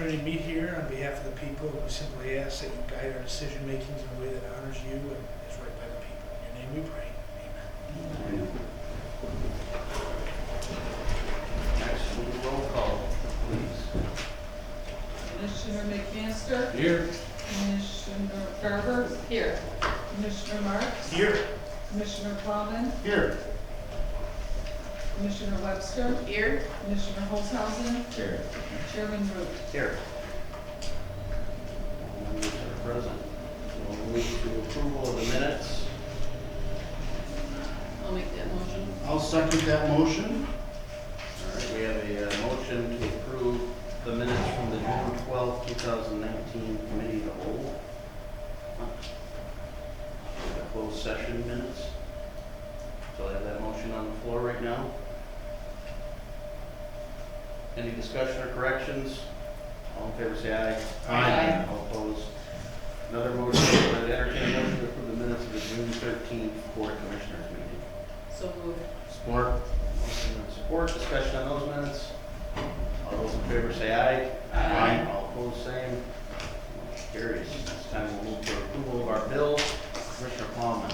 opportunity to meet here on behalf of the people. We simply ask that you guide our decision makings in a way that honors you and is right by the people. In your name we pray. Amen. Next, we'll do roll call, please. Commissioner McMaster? Here. Commissioner Garber? Here. Commissioner Marks? Here. Commissioner Plowman? Here. Commissioner Webster? Here. Commissioner Holzhausen? Here. Chairman Root? Here. All members are present. We'll move to approval of the minutes. I'll make that motion. I'll second that motion. All right, we have a motion to approve the minutes from the June 12th, 2019 committee of the whole. The closed session minutes. So I have that motion on the floor right now. Any discussion or corrections? All in favor say aye. Aye. All opposed? Another motion, to entertain a motion to approve the minutes of the June 13th Board of Commissioners meeting. So moved. Support. Motion and support, discussion on those minutes. All those in favor say aye. Aye. All opposed, same. Motion carries. This time we'll move to approval of our bills. Commissioner Plowman.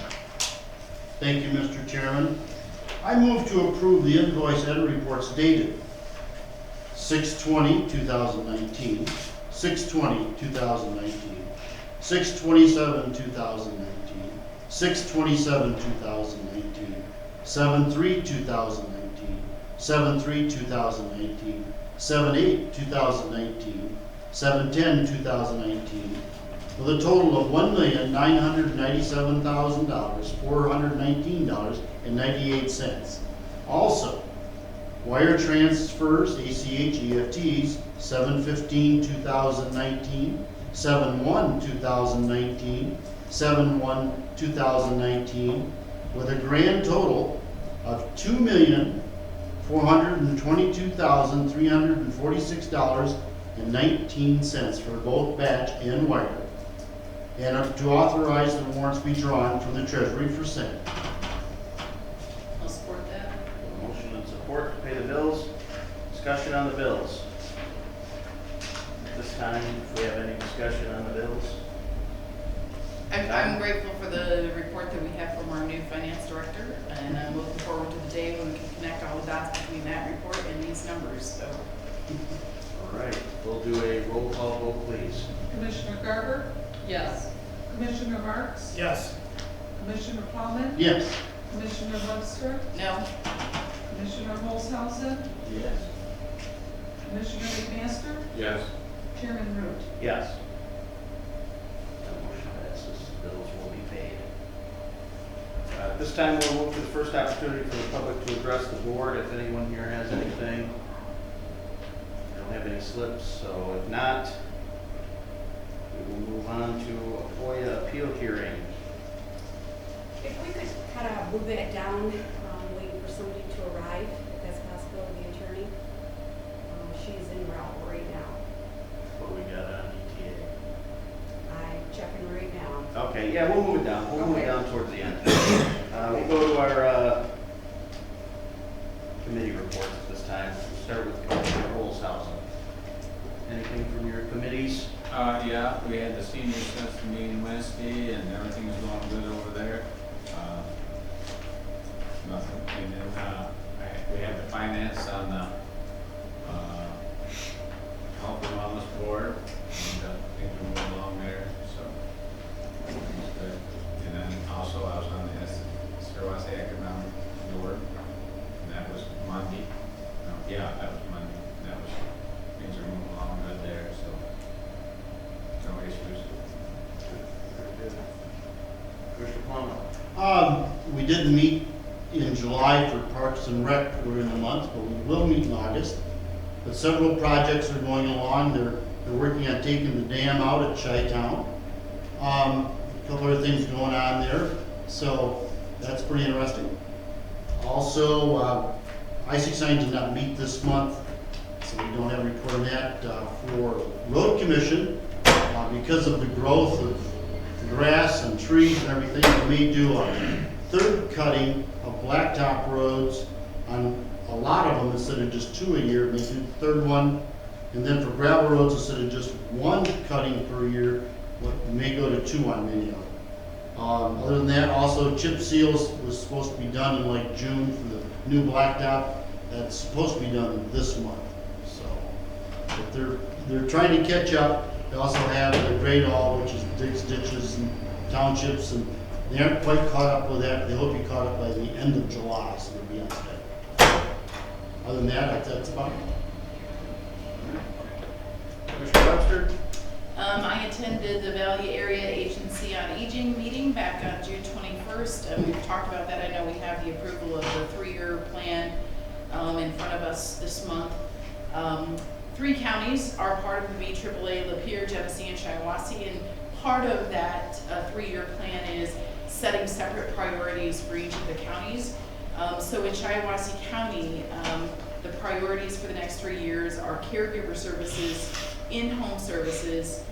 Thank you, Mr. Chairman. I move to approve the invoice and reports dated 6/20/2019, 6/20/2019, 6/27/2019, 6/27/2019, 7/3/2019, 7/3/2019, 7/8/2019, 7/10/2019, with a total of $1,997,419.98. Also, wire transfers, ACH EFTs, 7/15/2019, 7/1/2019, 7/1/2019, with a grand total of $2,422,346.19 for both batch and wire, and to authorize the warrants be drawn from the treasury for sale. I'll support that. Motion and support to pay the bills. Discussion on the bills. At this time, if we have any discussion on the bills. I'm grateful for the report that we have from our new finance director, and I'm looking forward to the day when we can connect all the dots between that report and these numbers, so. All right, we'll do a roll call vote, please. Commissioner Garber? Yes. Commissioner Marks? Yes. Commissioner Plowman? Yes. Commissioner Webster? No. Commissioner Holzhausen? Yes. Commissioner McMaster? Yes. Chairman Root? Yes. That motion passes. Bills will be paid. At this time, we'll move to the first opportunity for the public to address the board. If anyone here has anything, I don't have any slips, so if not, we will move on to a FOIA appeal hearing. If we could kind of move that down, waiting for somebody to arrive, if that's possible, the attorney. She's en route right now. What do we got on ETA? I'm checking right now. Okay, yeah, we'll move it down. We'll move it Okay. down towards the end. We'll go to our committee reports at this time. We'll start with Commissioner Holzhausen. Anything from your committees? Yeah, we had the senior center meeting Wednesday and everything was going good over there. Nothing, and then, we had the finance on the, health and wellness board, and, things are moving along there, so. It's good. And then also I was on the Shiawassee economic board, and that was Monday. No, yeah, that was Monday. That was, things are moving along good there, so. No issues. Commissioner Plummer. We didn't meet in July for Parks and Rec, we're in a month, but we will meet in August. But several projects are going along. They're working on taking the dam out at Chi-Town. A couple other things going on there, so that's pretty interesting. Also, I-69 did not meet this month, so we don't have a report on that. For Road Commission, because of the growth of grass and trees and everything, we may do a third cutting of blacktop roads on a lot of them instead of just 2 a year. Maybe the third one And then for gravel roads, instead of just one cutting per year, we may go to 2 on many of them. Other than that, also chip seals was supposed to be done in like June for the new blacktop. That's supposed to be done this month. So, but they're trying to catch up. They also have the grade all, which is digs, ditches, and townships, and they aren't quite caught up with that. They hope to be caught up by the end of July, so they'll be on schedule. Other than that, that's about it. Mr. Webster? I attended the Valley Area Agency on Aging meeting back on June 21st, and we've talked about that. I know we have the approval of the 3-year plan in front of us this month. 3 counties are part of the BAAA, Lapeer, Genesee, and Shiawassee, and part of that 3-year plan is setting separate priorities for each of the counties. So in Shiawassee County, the priorities for the next 3 years are caregiver services, in-home services,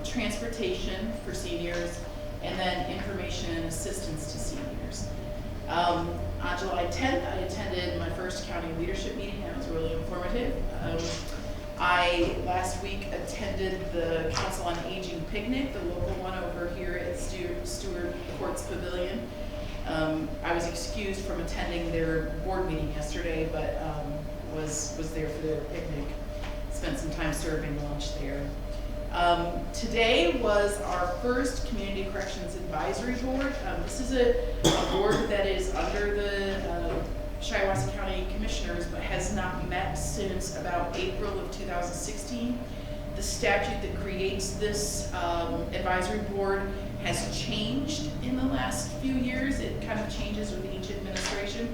transportation for seniors, and then information and assistance to seniors. On July 10th, I attended my first county leadership meeting. That was really informative. I last week attended the Council on Aging picnic, the local one over here at Stewart Courts Pavilion. I was excused from attending their board meeting yesterday, but was there for their picnic. Spent some time serving lunch there. Today was our first Community Corrections Advisory Board. This is a board that is under the Shiawassee County Commissioners, but has not met since about April of 2016. The statute that creates this advisory board has changed in the last few years. It kind of changes with each administration.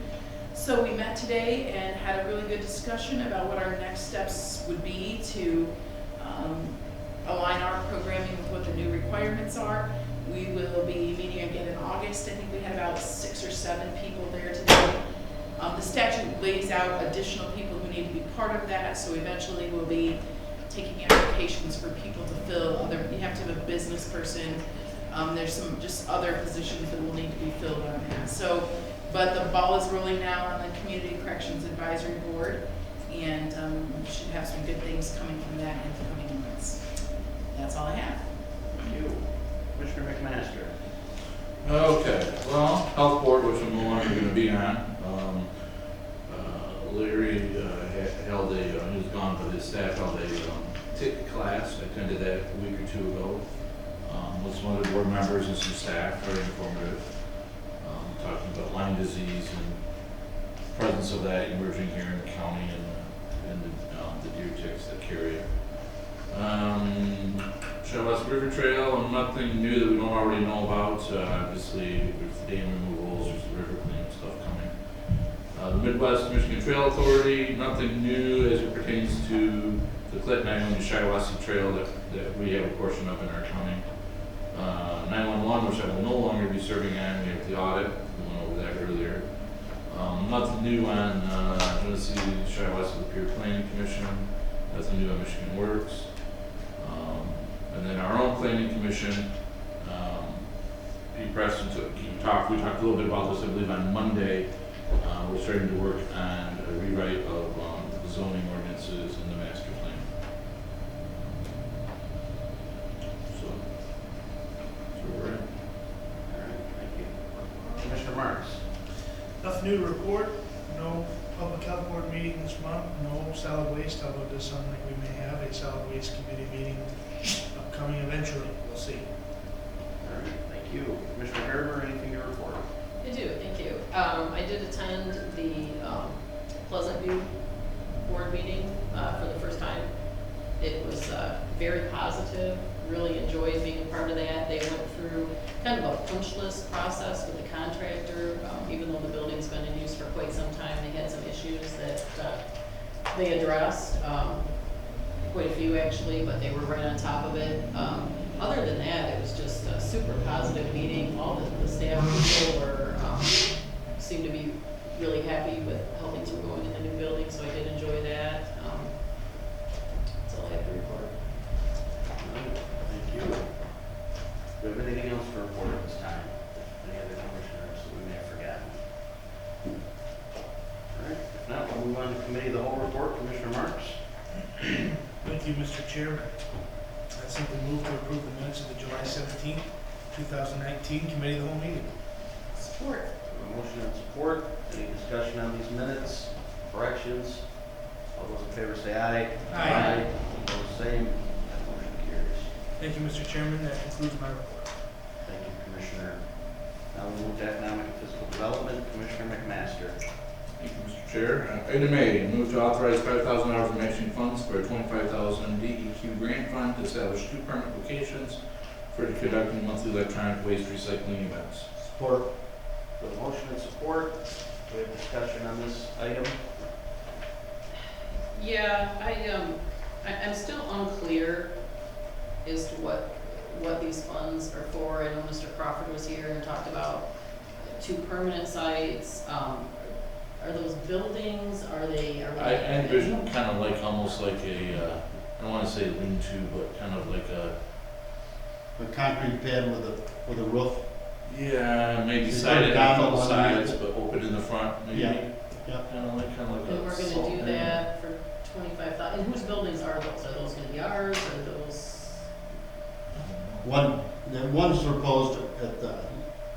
So we met today and had a really good discussion about what our next steps would be to align our programming with what the new requirements are. We will be meeting again in August. I think we had about 6 or 7 people there today. The statute lays out additional people who need to be part of that, so eventually we'll be taking applications for people to fill. You have to have a business person. There's some just other positions that will need to be filled on that. So, but the ball is rolling now on the Community Corrections Advisory Board, and we should have some good things coming from that in the coming months. That's all I have. Thank you. Commissioner McMaster? Okay, well, Health Board, which I'm no longer going to be on, Larry held he was gone, but his staff held a TIC class. I attended that a week or 2 ago with some other board members and some staff, very informative, talking about Lyme disease and presence of that emerging here in the county and the deer ticks that carry it. Shiawassee River Trail, and nothing new that we don't already know about. Obviously, there's the dam removals, there's the river cleanup stuff coming. The Midwest Michigan Trail Authority, nothing new as it pertains to the Clinton Island and Shiawassee Trail that we have a portion of in our county. 911, which I will no longer be serving on, we have the audit, we went over that earlier. Nothing new on Genesee Shiawassee Lapeer Planning Commission, nothing new on Michigan Works. And then our own planning commission, Pete Preston we talked a little bit about this, I believe, on Monday. We're starting to work on a rewrite of the zoning ordinances and the master plan. So, that's where we're at. All right, thank you. Commissioner Marks? Nothing new to report, no public health board meeting this month, no solid waste, although it does sound like we may have a solid waste committee meeting upcoming eventually, we'll see. All right, thank you. Commissioner Gerber, anything to report? I do, thank you. I did attend the Pleasant View board meeting for the first time. It was very positive, really enjoyed being a part of that. They went through kind of a punch list process with the contractor. Even though the building's been in use for quite some time, they had some issues that they addressed. Quite a few actually, but they were right on top of it. Other than that, it was just a super positive meeting. All the staff people were seemed to be really happy with how things were going in the new building, so I did enjoy that. That's all I have to report. All right, thank you. Do we have anything else to report at this time? Any other commissioners that we may have forgotten? All right, if not, we'll move on to committee of the whole report. Commissioner Marks? Mr. Chairman. I simply move to approve the minutes of the July 17th, 2019 Committee of the Whole meeting. Support. A motion and support. Any discussion on these minutes, corrections? All those in favor say aye. Aye. Opposed, same. That motion carries. Thank you, Mr. Chairman. That concludes my report. Thank you, Commissioner. Now we'll move to economic and fiscal development. Commissioner McMaster. Thank you, Mr. Chair. Item A, move to authorize $5,000 of matching funds for a $25,000 DEQ grant fund to establish 2 permanent locations for conducting monthly electronic waste recycling events. Support. The motion and support. Do we have discussion on this item? Yeah, I'm still unclear as to what these funds are for. I know Mr. Crawford was here and talked about 2 permanent sites. Are those buildings, are they? I envision kind of like, almost like a, I don't want to say lean-to, but kind of like a, concrete pad with a roof. yeah, maybe So sided down on both the sides, line. but open in the front, maybe. Yeah. Yeah. Kind of like a. And we're salt gonna do pan. that for 25,000, and whose buildings are those? Are those gonna be ours, or those? One's proposed at the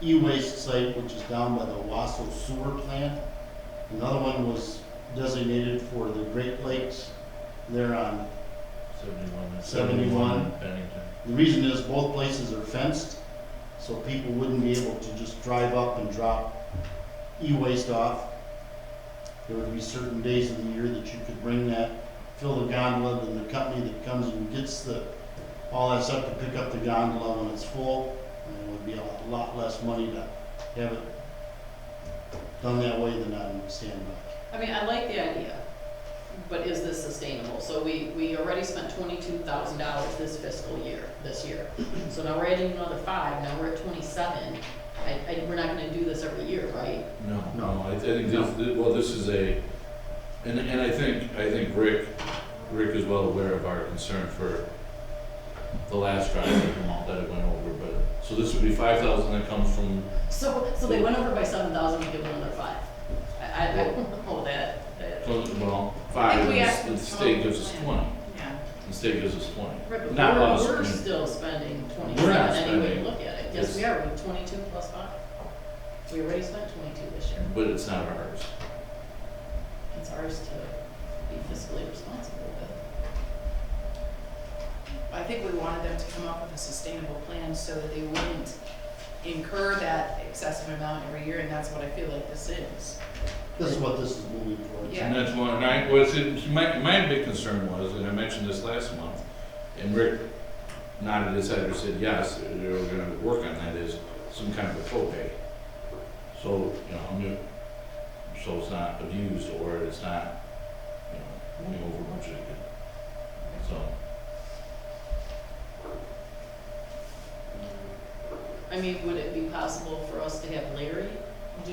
e-waste site, which is down by the Wasso sewer plant. Another one was designated for the Great Lakes. They're on 71. Bennington. The reason is both places are fenced, so people wouldn't be able to just drive up and drop e-waste off. There would be certain days of the year that you could bring that, fill the gondola, and the company that comes and gets all that stuff to pick up the gondola when it's full. And it would be a lot less money to have it done that way than on standby. I mean, I like the idea, but is this sustainable? So we already spent $22,000 this year. So now we're adding another 5, now we're at 27. We're not gonna do this every year, right? No, I think this is a, and I think Rick is well aware of our concern for the last project amount that it went over, but, so this would be 5,000 that comes from, So they went over by 7,000, we give them another 5. I don't know that. well, I 5, think we and asked the them to state come gives up us with a 20. plan. Yeah. The state gives us 20. Right, but Not us, we're I mean, still spending We're 27 not any way spending. you look at it. Yes, It's- we are, we're 22 plus 5. We already spent 22 this year. But it's not ours. It's ours to be fiscally responsible with. I think we wanted them to come up with a sustainable plan so that they wouldn't incur that excessive amount every year, and that's what I feel like this is. This is what this is moving towards. Yeah. And that's one, my big concern was, and I mentioned this last month, and Rick nodded his head or said, yes, they were gonna work on that, is some kind of a copay. So, so it's not abused, or it's not, going over budget again. So, I mean, would it be possible for us to have Larry do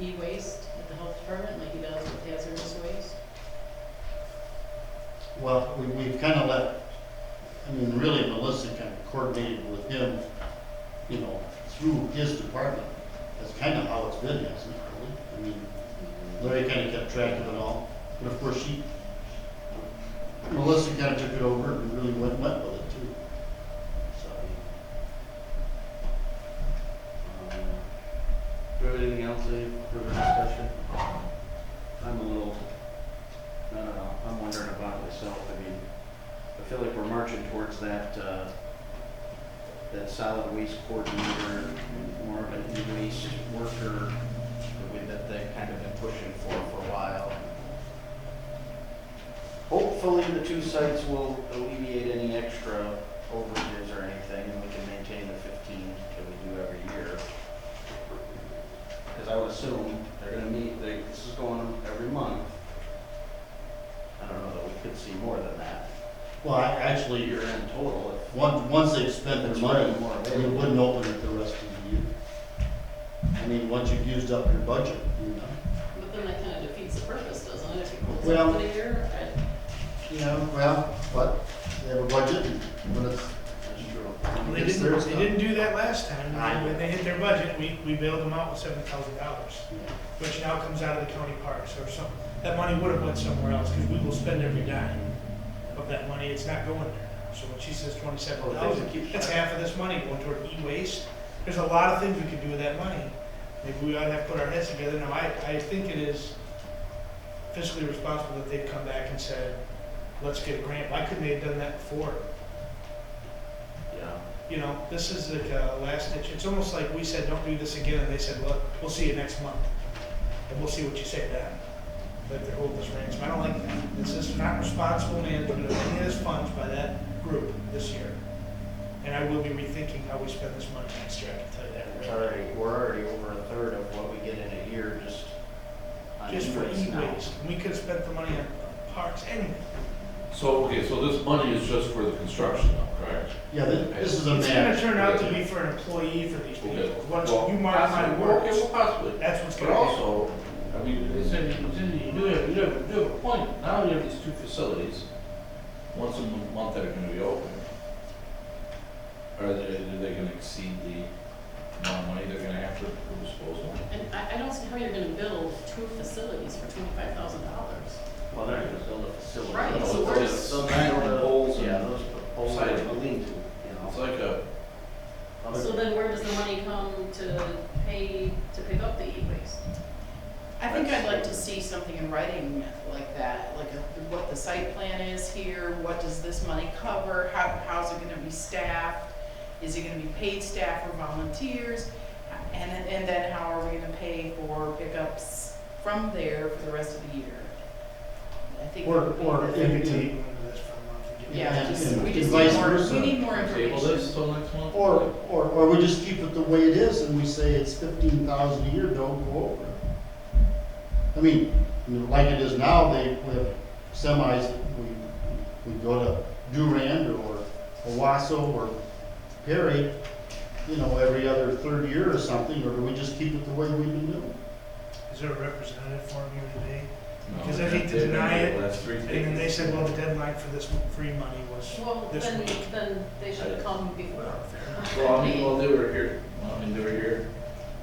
e-waste at the health department like he does with hazardous waste? Well, we've kind of really Melissa kind of coordinated with him, through his department. That's kind of how it's been, hasn't it, really? I mean, Larry kind of kept track of it all, but of course Melissa kind of took it over and really went with it too. So, Do you have anything else, any further discussion? I'm a little, I don't know, I'm wondering about it myself. I mean, I feel like we're marching towards that solid waste coordinator, more of an e-waste worker, the way that they've kind of been pushing for a while. Hopefully the 2 sites will alleviate any extra overages or anything, and we can maintain the 15 that we do every year. Because I would assume they're gonna meet, this is going every month. I don't know that we could see more than that. well, actually, Year in total, once they've spent their That's money, right, more we available. wouldn't open it the rest of the year. I mean, once you've used up your budget, But then that kind of defeats the purpose, doesn't it? If you close Well- it for the year, but they have a budget, when it's, that's true. Well, They It's their didn't, stuff. they didn't do that last time. I- When they hit their budget, we bailed them out with $7,000, which now comes out of the county parks or something. That money would have went somewhere else, because we will spend every dime. of that money, it's not going there now. So when she says Oh, 27,000, they keep- that's half of this money going toward e-waste. There's a lot of things we could do with that money. Maybe we ought to have put our heads together. Now, I think it is fiscally responsible that they've come back and said, let's get a grant. Why couldn't they have done that before? Yeah. You know, this is like a last ditch. It's almost like we said, don't do this again, and they said, well, we'll see you next month. And we'll see what you say then. Like they're holding this ransom. I don't like that. This is not responsible management of any of this funds by that group this year. And I will be rethinking how we spend this money next year, I can tell you that. We're already over a third of what we get in a year just on Just for e-waste now. e-waste. We could have spent the money on parks, anything. So, okay, so this money is just for the construction though, correct? Yeah, this is a It's gonna match. turn out to be for an employee for these people. Okay. Once Well, you mark my possibly. words, Okay, well, possibly. that's what's But gonna happen. also, I mean, they said, you do have a point. Now you have these two facilities, once a month that are gonna be open. Are they gonna exceed the amount of money they're gonna have for disposal? And I don't see how you're gonna build two facilities for $25,000. Well, they're gonna build a facility. Right, No, so it's where's- those They'll giant build poles and- Yeah, those poles are Siding. a lean-to, It's you know. like a, So then where does the money come to pay, to pick up the e-waste? I think I'd like to see something in writing like that, like what the site plan is here, what does this money cover, how's it gonna be staffed? Is it gonna be paid staff or volunteers? And then how are we gonna pay for pickups from there for the rest of the year? I think that would be Or I the- think we if take you- into this for a month and get. Yeah, and- just, and we just vice need more, versa. we need more table information. this till next month? Or we just keep it the way it is and we say it's 15,000 a year, don't go over it. I mean, like it is now, we have semis, we go to Durand or Owasso or Perry, you know, every other third year or something, or do we just keep it the way we've been doing? Is there a representative for him here today? No, Because I they- hate to they've been deny here it, the last 3 And then they days. said, well, the deadline for this free money was Well, this then, week. then they should have come before. Well, I mean, they were here, they were here.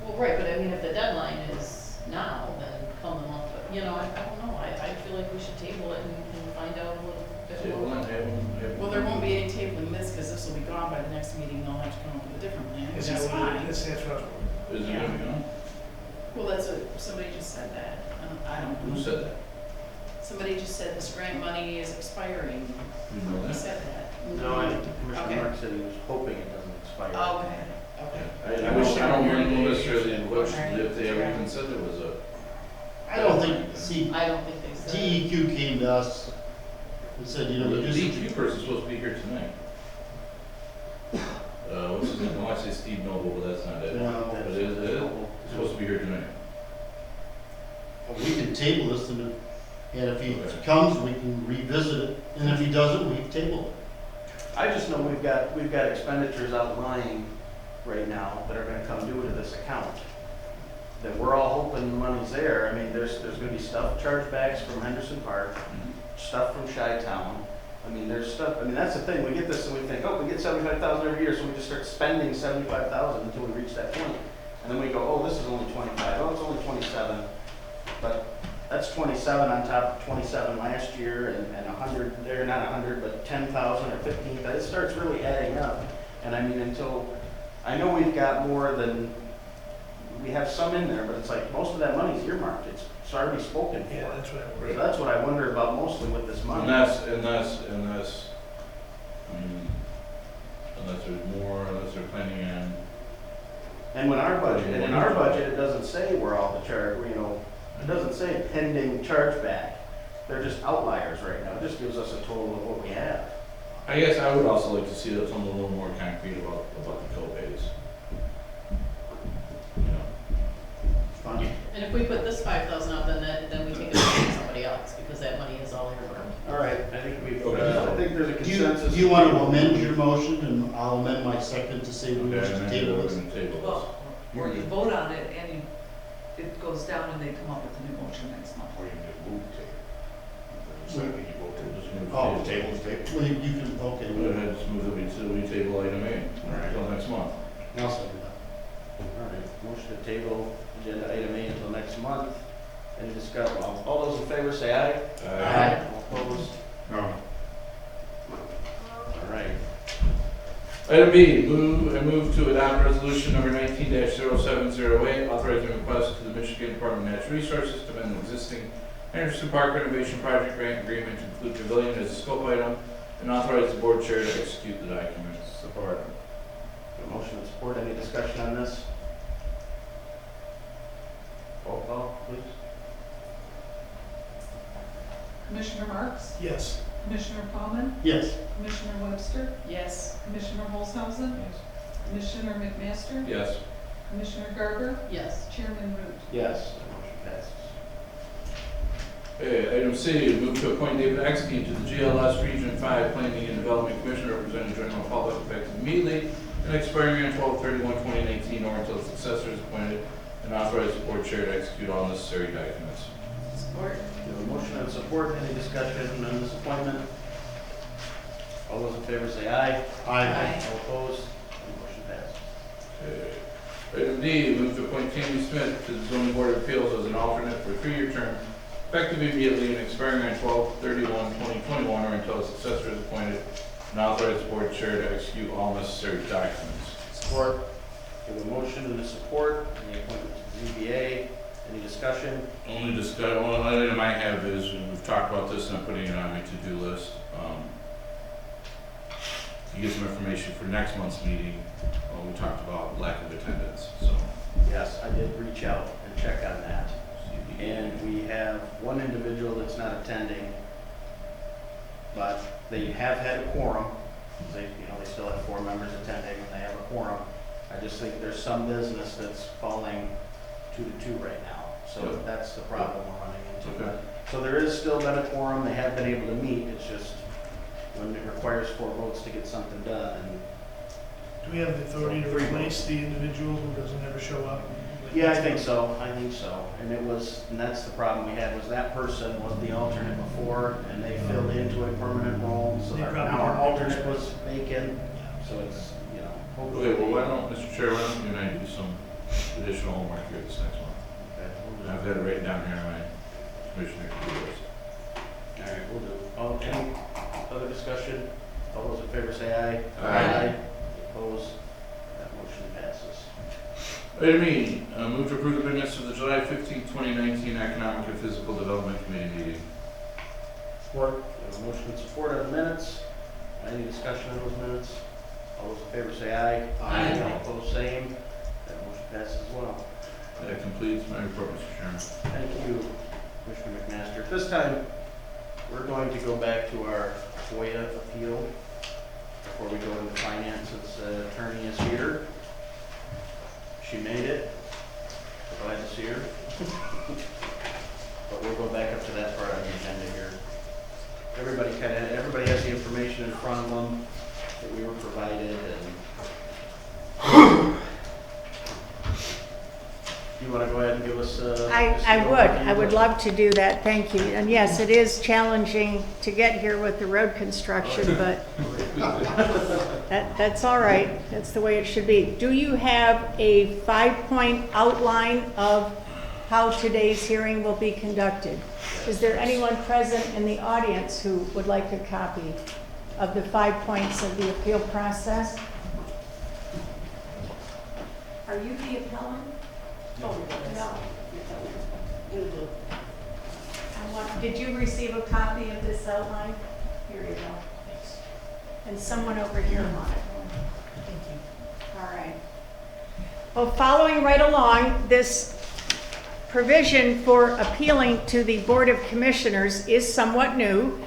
Well, right, but I mean, if the deadline is now, then come the month, but, you know, I don't know, I feel like we should table it and find out a little bit Table more. and have them- Well, there won't be any tabling this, because this will be gone by the next meeting, they'll have to come up with a different plan, which Is is that what fine. it is? That's what I was. Is it gonna be gone? Well, that's what, somebody just said that, I don't know. Who said that? Somebody just said this grant money is expiring, You know who that? said that? No, I think Commissioner Okay. Mark said he was hoping it doesn't expire. Oh, okay, okay. I don't know necessarily what, if they ever even said there was a. I don't think, see, I don't think they said. DEQ came to us and said, you know, The you just. DQ person's supposed to be here tonight. What's his name? No, I say Steve Noble, but that's not it. No. But it is, he's supposed to be here tonight. We can table this and if he Okay. comes, we can revisit it, and if he doesn't, we table I just know we've got expenditures outlying right now that are gonna come due to this account. That we're all hoping the money's there. I mean, there's gonna be stuff, chargebacks from Henderson Park, stuff from Chi-Town. I mean, there's stuff, I mean, that's the thing, we get this and we think, oh, we get 75,000 every year, so we just start spending 75,000 until we reach that point. And then we go, oh, this is only 25, oh, it's only 27. But that's 27 on top of 27 last year and 100, they're not 100, but 10,000 or 15,000. It starts really adding up. And I mean, until, I know we've got more than, we have some in there, but it's like most of that money's earmarked. It's already spoken for. Yeah, that's what I So worried. that's what I wonder about mostly with this money. Unless, I mean, unless there's more, unless they're planning on, And when our budget, and in our budget, it doesn't say where all the charge, you know, it doesn't say pending chargeback. They're just outliers right now. It just gives us a total of what we have. I guess I would also like to see something a little more concrete about the co-pays. You know, it. Fine. And if we put this 5,000 out, then we take it from somebody else, because that money is all earmarked. All right, I think we've, Okay. I think there's a Do you, consensus. do you want to amend your motion, and I'll amend my second to say we okay, wish and to then table we're this? gonna table this. Well, or you vote on it and it goes down and they come up with a new motion next month. Or you can move table. Just move Oh, the table. table, table. Well, you can, okay. Go ahead, just move it, we table item A until next month. I'll second that. All right, motion to table agenda item A until next month. Any discussion? All those in favor say aye. Aye. All opposed? No. Item B, I move to adopt resolution number 19-0708, authorizing request to the Michigan Department of Natural Resources to amend the existing Anderson Park renovation project grant agreement to include pavilion as a scope item and authorize the board chair to execute the documents. Support. A motion and support, any discussion on this? Roll call, please. Commissioner Marks? Yes. Commissioner Baumann? Yes. Commissioner Webster? Yes. Commissioner Olshausen? Commissioner McMaster? Yes. Commissioner Garber? Yes. Chairman Root? Yes, that motion passes. Okay, item C, move to appoint David Exke to the GLS Region 5 Planning and Development Commission representing the general public effective immediately and expiring on 12/31/2019 or until his successor is appointed, and authorize the board chair to execute all necessary documents. Support. We have a motion and support, any discussion on this appointment? All those in favor say aye. Aye. All opposed? The motion passes. Okay. Item D, move to appoint Tammy Smith to the zoning board of appeals as an alternate for a 3-year term, effective immediately and expiring on 12/31/2021 or until a successor is appointed, and authorize the board chair to execute all necessary documents. Support. We have a motion and a support, any appointment to the ZBA, any discussion? Only item I have is, we've talked about this and I'm putting it on my to-do list. To get some information for next month's meeting, we talked about lack of attendance, so. Yes, I did reach out and check on that. And we have one individual that's not attending, but they have had a quorum. They still have 4 members attending and they have a quorum. I just think there's some business that's falling 2 to 2 right now. So Yep. that's the problem we're running into. Okay. So there is still been a quorum, they have been able to meet, it's just when it requires 4 votes to get something done. And Do we have the authority to replace the individual who doesn't ever show up? yeah, I think so. And that's the problem we had, was that person was the alternate before, and they filled into a permanent role, so They that probably now our didn't alternate replace was vacant, so it's, hopefully. Okay, well, why don't, Mr. Chair, why don't you and I do some additional homework here this next month? Okay, we'll do. I've got it written down here in my commissioner to-do list. All right, we'll do. Any other discussion? All those in favor say aye. Aye. Opposed? That motion passes. Item E, move to approve the minutes of the July 15, 2019 Economic and Physical Development Committee meeting. Support. We have a motion and support on the minutes. Any discussion on those minutes? All those in favor say aye. Aye. All opposed, same. That motion passes as well. That completes my report, Mr. Chairman. Thank you, Commissioner McMaster. At this time, we're going to go back to our FOIA appeal before we go into finance. Its attorney is here. She made it. We're glad to see her. But we'll go back up to that part on the agenda here. Everybody has the information in front of them that we were provided, and you want to go ahead and give us just I an would. overview? I would love to do that, thank you. And yes, it is challenging to get here with the road construction, but that's all right. That's the way it should be. Do you have a 5-point outline of how today's hearing will be conducted? Is there anyone present in the audience who would like a copy of the 5 points of the appeal process? Are you the appellant? Oh, no. Did you receive a copy of this outline? Here you go. And someone over here want it. Thank you. All right. Well, following right along, this provision for appealing to the Board of Commissioners is somewhat new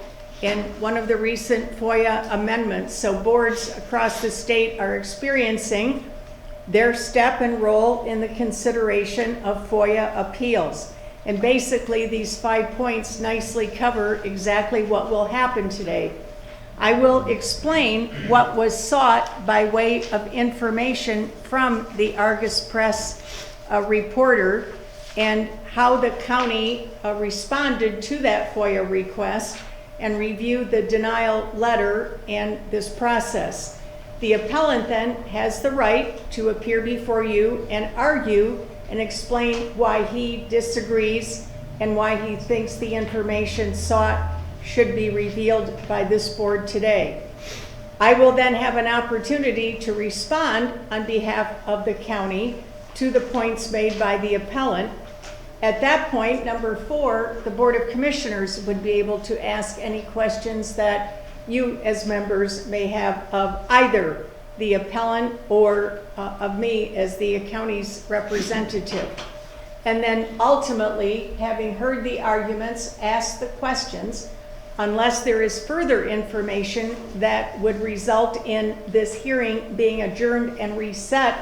in one of the recent FOIA amendments. So boards across the state are experiencing their step and role in the consideration of FOIA appeals. And basically, these 5 points nicely cover exactly what will happen today. I will explain what was sought by way of information from the Argus Press reporter and how the county responded to that FOIA request and reviewed the denial letter and this process. The appellant then has the right to appear before you and argue and explain why he disagrees and why he thinks the information sought should be revealed by this board today. I will then have an opportunity to respond on behalf of the county to the points made by the appellant. At that point, number 4, the Board of Commissioners would be able to ask any questions that you as members may have of either the appellant or of me as the county's representative. And then ultimately, having heard the arguments, ask the questions, unless there is further information that would result in this hearing being adjourned and reset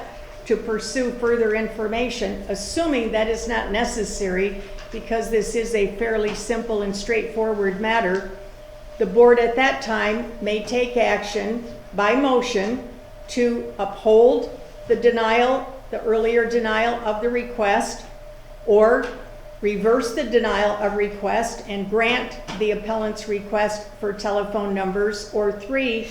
to pursue further information, assuming that is not necessary because this is a fairly simple and straightforward matter. The board at that time may take action by motion to uphold the denial, the earlier denial of the request, or reverse the denial of request and grant the appellant's request for telephone numbers, or 3,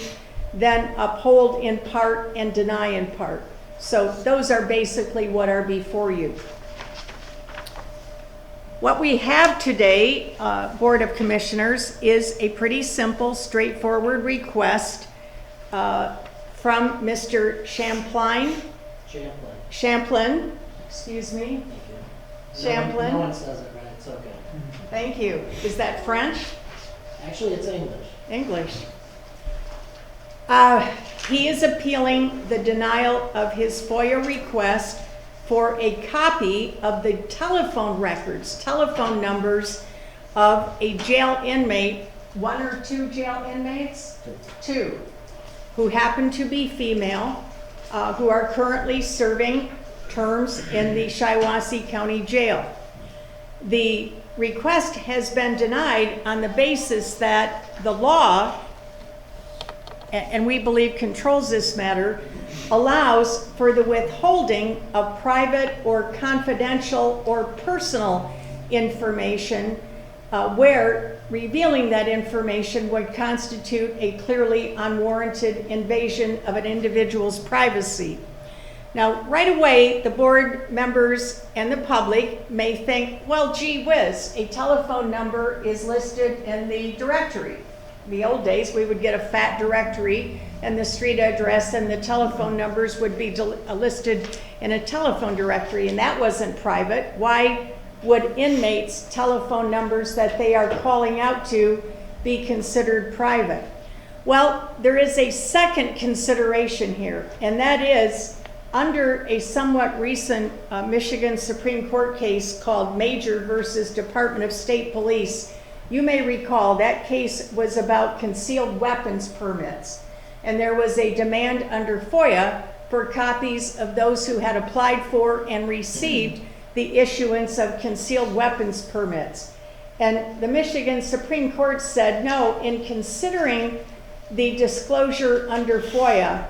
then uphold in part and deny in part. So those are basically what are before you. What we have today, Board of Commissioners, is a pretty simple, straightforward request from Mr. Champlin, excuse me. Champlin. No one says it right, it's okay. Thank you. Is that French? Actually, it's English. English. He is appealing the denial of his FOIA request for a copy of the telephone records, telephone numbers of a jail inmate, 1 or 2 jail inmates? 2, who happen to be female, who are currently serving terms in the Shiawassee County Jail. The request has been denied on the basis that the law, and we believe controls this matter, allows for the withholding of private or confidential or personal information where revealing that information would constitute a clearly unwarranted invasion of an individual's privacy. Now, right away, the board members and the public may think, well, gee whiz, a telephone number is listed in the directory. In the old days, we would get a fat directory and the street address and the telephone numbers would be listed in a telephone directory, and that wasn't private. Why would inmates' telephone numbers that they are calling out to be considered private? Well, there is a second consideration here, and that is under a somewhat recent Michigan Supreme Court case called Major versus Department of State Police. You may recall that case was about concealed weapons permits, and there was a demand under FOIA for copies of those who had applied for and received the issuance of concealed weapons permits. And the Michigan Supreme Court said, no, in considering the disclosure under FOIA,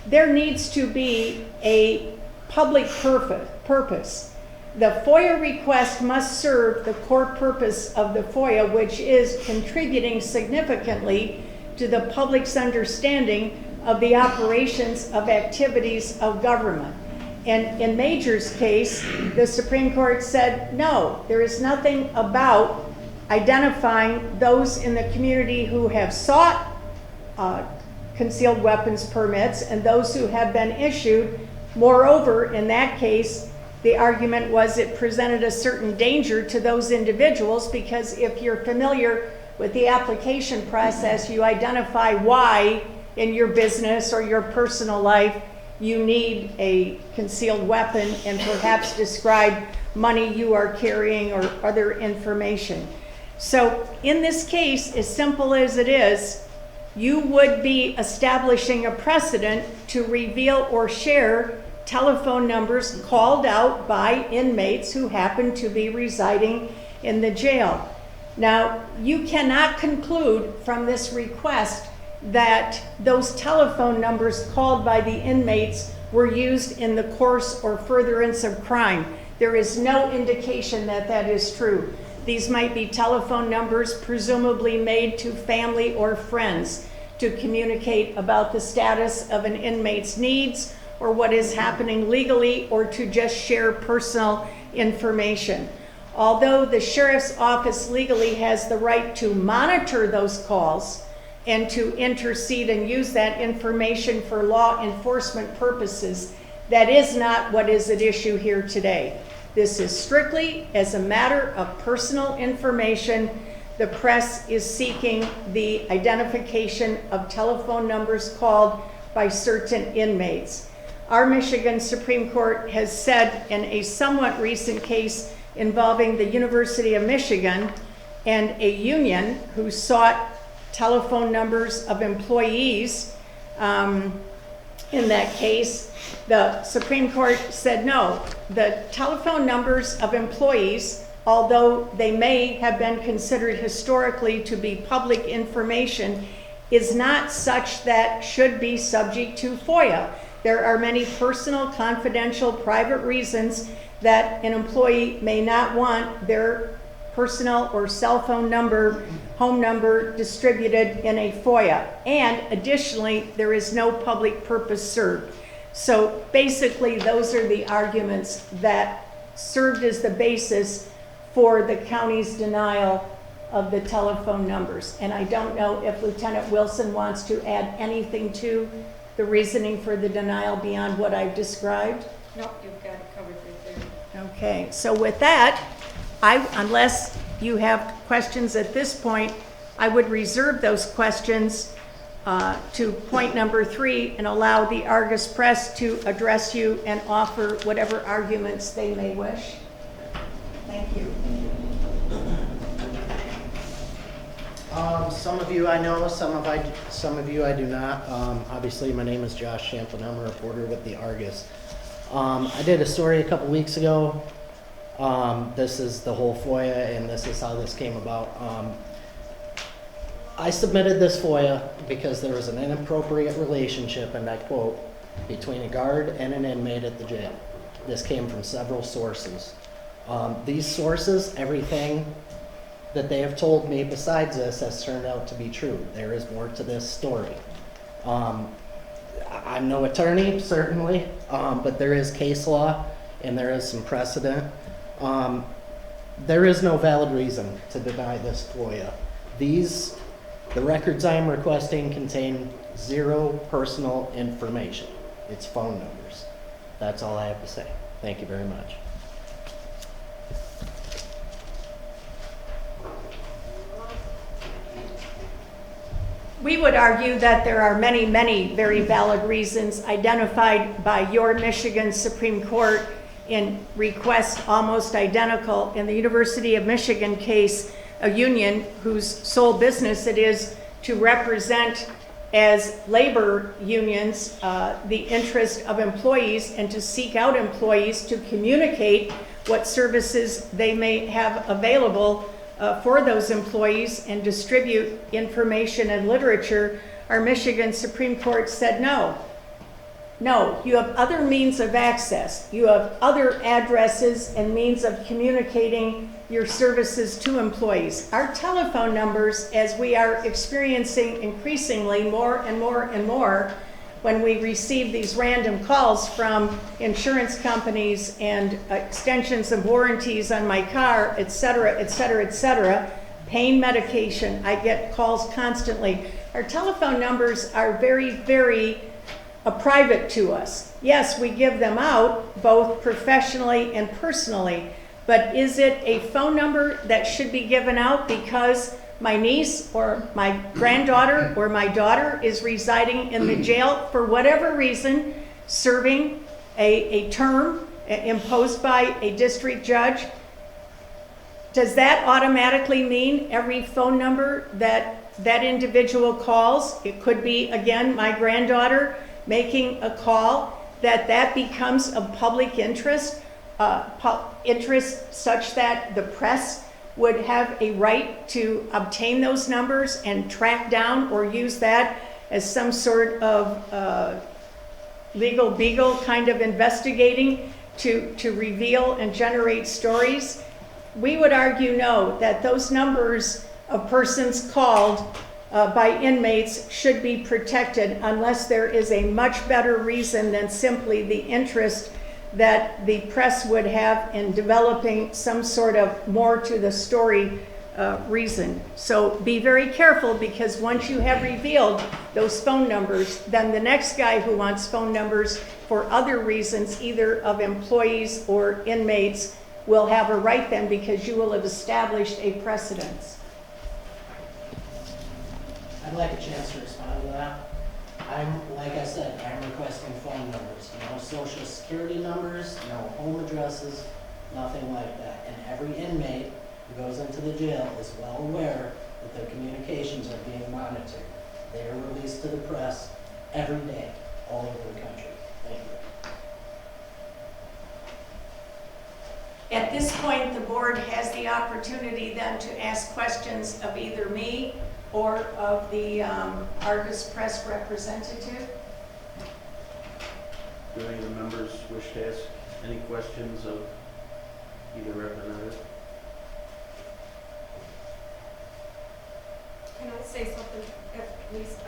there needs to be a public purpose. The FOIA request must serve the core purpose of the FOIA, which is contributing significantly to the public's understanding of the operations of activities of government. And in Major's case, the Supreme Court said, no, there is nothing about identifying those in the community who have sought concealed weapons permits and those who have been issued. Moreover, in that case, the argument was it presented a certain danger to those individuals because if you're familiar with the application process, you identify why in your business or your personal life you need a concealed weapon and perhaps describe money you are carrying or other information. So in this case, as simple as it is, you would be establishing a precedent to reveal or share telephone numbers called out by inmates who happen to be residing in the jail. Now, you cannot conclude from this request that those telephone numbers called by the inmates were used in the course or furtherance of crime. There is no indication that that is true. These might be telephone numbers presumably made to family or friends to communicate about the status of an inmate's needs or what is happening legally, or to just share personal information. Although the sheriff's office legally has the right to monitor those calls and to intercede and use that information for law enforcement purposes. That is not what is at issue here today. This is strictly as a matter of personal information. The press is seeking the identification of telephone numbers called by certain inmates. Our Michigan Supreme Court has said in a somewhat recent case involving the University of Michigan and a union who sought telephone numbers of employees, in that case, the Supreme Court said no. The telephone numbers of employees, although they may have been considered historically to be public information, is not such that should be subject to FOIA. There are many personal, confidential, private reasons that an employee may not want their personal or cell phone number, home number distributed in a FOIA. And additionally, there is no public purpose served. So basically, those are the arguments that served as the basis for the county's denial of the telephone numbers. And I don't know if Lieutenant Wilson wants to add anything to the reasoning for the denial beyond what I've described. Nope, you've got it covered right there. Okay, so with that, unless you have questions at this point, I would reserve those questions to point number 3 and allow the Argus Press to address you and offer whatever arguments they may wish. Thank you. Some of you I know, some of you I do not. Obviously, my name is Josh Champlin. I'm a reporter with the Argus. I did a story a couple weeks ago. This is the whole FOIA, and this is how this came about. I submitted this FOIA because there was an inappropriate relationship, and I quote, between a guard and an inmate at the jail. This came from several sources. These sources, everything that they have told me besides this has turned out to be true. There is more to this story. I'm no attorney, certainly, but there is case law and there is some precedent. There is no valid reason to deny this FOIA. The records I am requesting contain 0 personal information. It's phone numbers. That's all I have to say. Thank you very much. We would argue that there are many, many very valid reasons identified by your Michigan Supreme Court in requests almost identical in the University of Michigan case, a union whose sole business it is to represent as labor unions the interest of employees and to seek out employees to communicate what services they may have available for those employees and distribute information and literature. Our Michigan Supreme Court said no. No, you have other means of access. You have other addresses and means of communicating your services to employees. Our telephone numbers, as we are experiencing increasingly more and more and more, when we receive these random calls from insurance companies and extensions of warranties on my car, et cetera, et cetera, et cetera, pain medication, I get calls constantly. Our telephone numbers are very, very private to us. Yes, we give them out both professionally and personally, but is it a phone number that should be given out because my niece or my granddaughter or my daughter is residing in the jail for whatever reason, serving a term imposed by a district judge? Does that automatically mean every phone number that individual calls, it could be, again, my granddaughter making a call, that becomes of public interest, interest such that the press would have a right to obtain those numbers and track down or use that as some sort of legal beagle kind of investigating to reveal and generate stories? We would argue no, that those numbers of persons called by inmates should be protected unless there is a much better reason than simply the interest that the press would have in developing some sort of more to the story reason. So be very careful, because once you have revealed those phone numbers, then the next guy who wants phone numbers for other reasons, either of employees or inmates, will have a right then, because you will have established a precedence. I'd like a chance to respond to that. Like I said, I'm requesting phone numbers, no social security numbers, no home addresses, nothing like that. And every inmate who goes into the jail is well aware that their communications are being monitored. They are released to the press every day, all over the country. Thank you. At this point, the board has the opportunity then to ask questions of either me or of the Argus Press representative. Do any of the members wish to ask any questions of either representative? Can I say something, at least,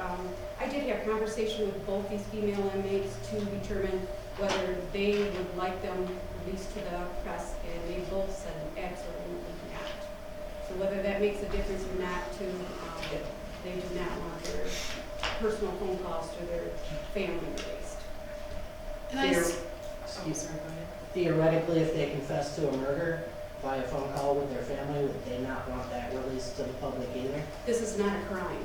I did have a conversation with both these female inmates to determine whether they would like them released to the press, and they both said absolutely not. So whether that makes a difference or not to, they do not want their personal phone calls to their family released. And I s- Excuse me. sorry, go ahead. Theoretically, if they confess to a murder via phone call with their family, would they not want that released to the public either? This is not a crime.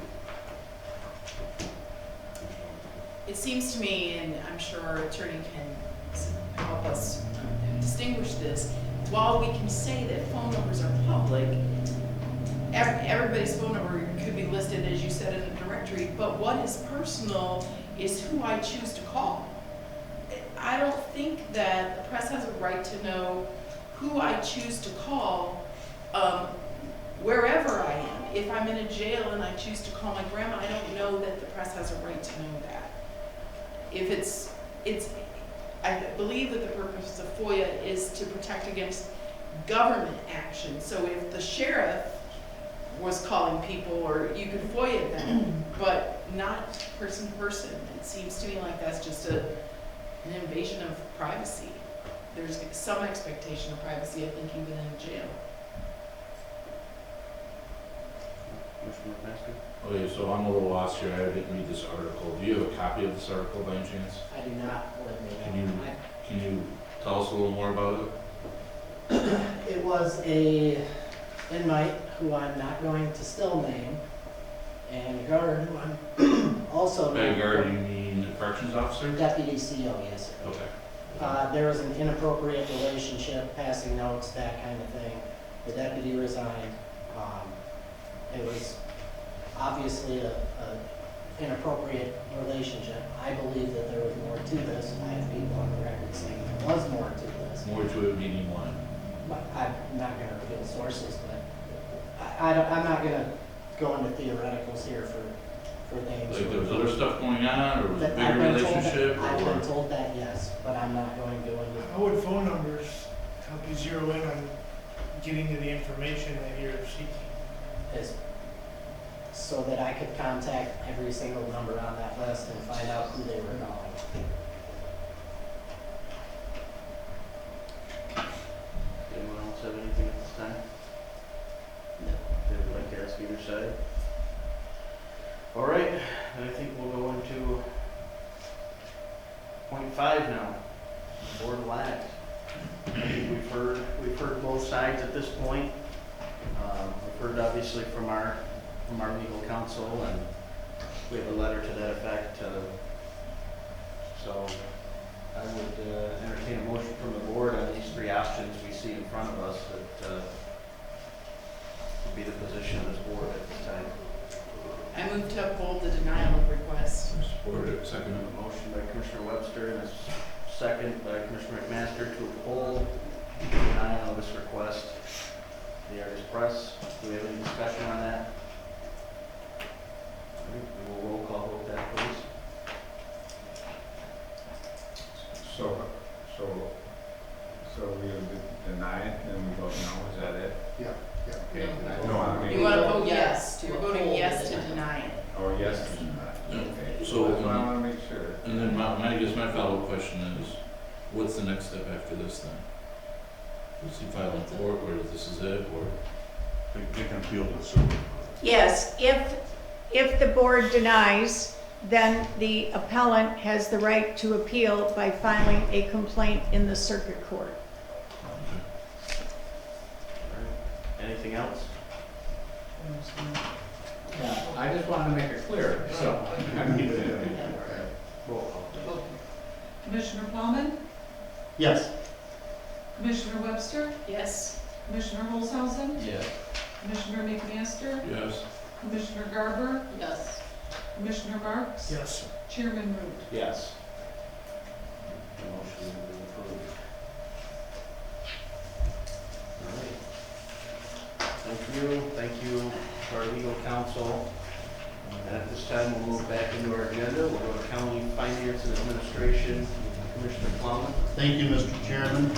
It seems to me, and I'm sure our attorney can help us distinguish this, while we can say that phone numbers are public, everybody's phone number could be listed, as you said, in a directory, but what is personal is who I choose to call. I don't think that the press has a right to know who I choose to call, wherever I am. If I'm in a jail and I choose to call my grandma, I don't know that the press has a right to know that. If I believe that the purpose of FOIA is to protect against government action. So if the sheriff was calling people, or you could FOIA them, but not person to person. It seems to me like that's just an invasion of privacy. There's some expectation of privacy, I think, even in jail. Commissioner McMaster? Okay, so I'm a little lost here, I didn't read this article. Do you have a copy of this article by any chance? I do not with me. Can you tell us a little more about it? It was a inmate who I'm not going to still name, and a guard who I'm also. By guard, you mean a corrections officer? Deputy CO, yes, sir. Okay. There was an inappropriate relationship, passing notes, that kind of thing. The deputy resigned. It was obviously a inappropriate relationship. I believe that there was more to this. I have people on the record saying there was more to this. More to it meaning what? But I'm not gonna reveal sources, but I'm not gonna go into theoreticals here for things. Like there was other stuff going on, or was it a I've bigger been told that- relationship? I've or- been told that, yes, but I'm not going to go into. How would phone numbers help you zero in on getting to the information that you're seeking? Is so that I could contact every single number on that list and find out who they were calling. Anyone else have anything at this time? No. They would like to ask either side? All right, I think we'll go into point 5 now. Board will act. I think we've heard both sides at this point. We've heard obviously from our legal counsel, and we have a letter to that effect. So I would entertain a motion from the board on these 3 options we see in front of us that would be the position of this board at this time. I move to uphold the denial of request. Support it, second. A motion by Commissioner Webster and a second by Commissioner McMaster to uphold the denial of this request. The Argus Press, do we have any discussion on that? We will roll call vote that, please. So we would deny it, then we vote no, is that it? Yeah. Okay. No. No, I mean. You want to vote yes, To you're voting uphold yes the to denial. deny it. Oh, yes, to deny. Okay. So, That's what I wanna make sure. And then I guess my follow-up question is, what's the next step after this then? Does he file in court, or this is it, or? They can appeal to the sewer. Yes, if the board denies, then the appellant has the right to appeal by filing a complaint in the circuit court. Anything else? Yeah, I just wanted to make it clear, so. Roll call. Okay. Commissioner Plowman, Yes. Commissioner Webster, Yes. Commissioner Olshausen, Yes. Commissioner McMaster, Yes. Commissioner Garber, Yes. Commissioner Marks, Yes. Chairman Root. Yes. The motion is approved. All right. Thank you to our legal counsel. And at this time, we'll move back into our agenda. We'll go to County Finance and Administration. Commissioner Plowman. Thank you, Mr. Chairman.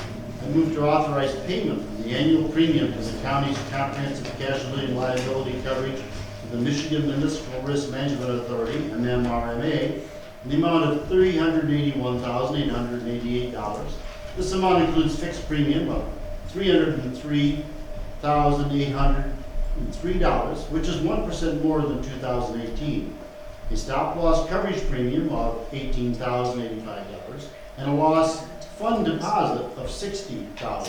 I move to authorize payment of the annual premium to the county's comprehensive casualty and liability coverage of the Michigan Municipal Risk Management Authority, MMRMA, in the amount of $381,888. This amount includes fixed premium of $303,803, which is 1% more than 2018. A stop loss coverage premium of $18,085, and a loss fund deposit of $60,000.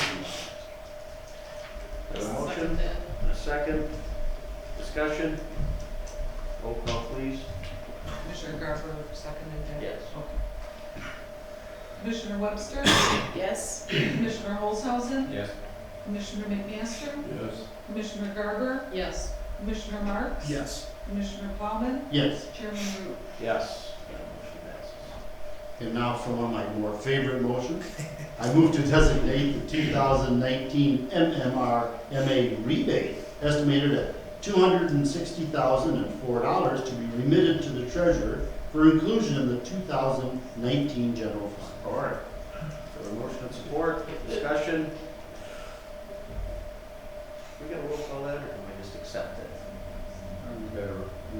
Have a motion Second that. and a second. Discussion. Roll call, please. Commissioner Garber seconded that? Yes. Okay. Commissioner Webster, Yes. Commissioner Olshausen, Yes. Commissioner McMaster, Yes. Commissioner Garber, Yes. Commissioner Marks, Yes. Commissioner Plowman, Yes. Chairman Root. Yes. That motion passes. And now for one of my more favorite motions. I move to designate the 2019 MMRMA rebate estimated at $260,004 to be remitted to the treasurer for inclusion in the 2019 general fund. Support. For the motion and support, discussion. We got a roll call that, or can we just accept it? We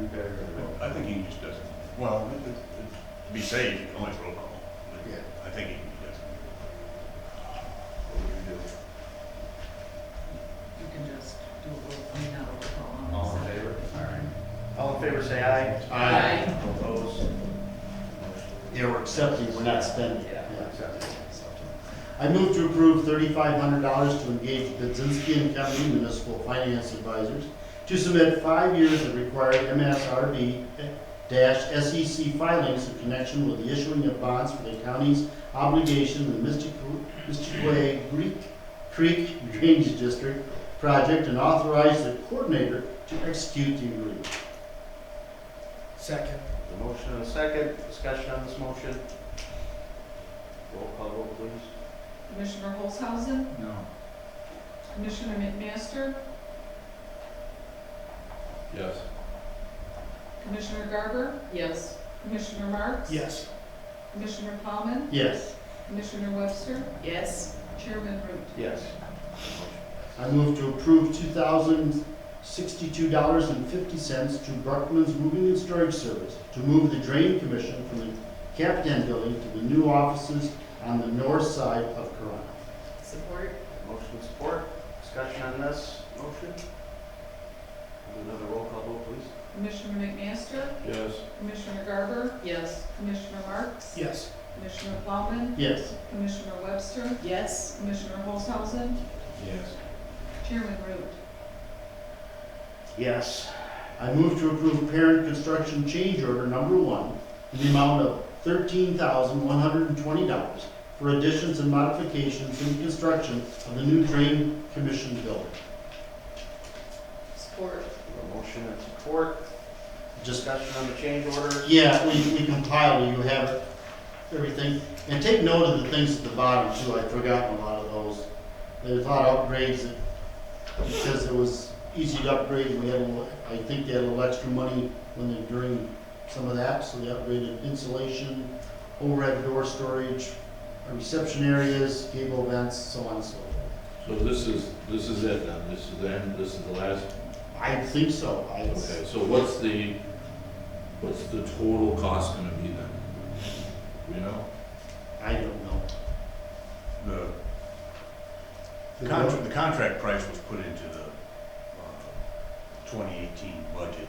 better. I think he just doesn't. Well, to be safe, you can always roll call. Yeah. I think he does. What would you do? You can just do a roll, I mean, not a roll call. All in favor? All right. All in favor, say aye. Aye. Opposed? Yeah, we're accepting, we're not spending. Yeah, accepted. I move to approve $3,500 to engage Budzinski and Company Municipal Finance Advisors to submit 5 years of required MSRB-SEC filings in connection with the issuing of bonds for the county's obligation in the Mysticway Creek Drainage District project and authorize the coordinator to execute the agreement. Second. The motion and a second, discussion on this motion. Roll call vote, please. Commissioner Olshausen, No. Commissioner McMaster, Yes. Commissioner Garber, Yes. Commissioner Marks, Yes. Commissioner Plowman, Yes. Commissioner Webster, Yes. Chairman Root. Yes. I move to approve $2,062.50 to Bruckman's Moving and Storage Service to move the Drain Commission from the Captain Building to the new offices on the north side of Corona. Support. Motion and support, discussion on this motion. We'll do another roll call vote, please. Commissioner McMaster, Yes. Commissioner Garber, Yes. Commissioner Marks, Yes. Commissioner Plowman, Yes. Commissioner Webster, Yes. Commissioner Olshausen, Yes. Chairman Root. Yes. I move to approve parent construction change order number 1 in the amount of $13,120 for additions and modifications in construction of the new Drain Commission building. Support. A motion and support, Just, discussion on the change order. yeah, we compiled it, you have it, everything. And take note of the things at the bottom too, I'd forgotten a lot of those. There's a lot of upgrades that, because it was easy to upgrade, we had, I think they had a little extra money when they, during some of that, so they upgraded insulation, overhead door storage, reception areas, cable vents, so on and so forth. So this is it then, this is the end, this is the last, I think so. okay, so what's the total cost gonna be then? You know? I don't know. The contract price was put into the 2018 budget.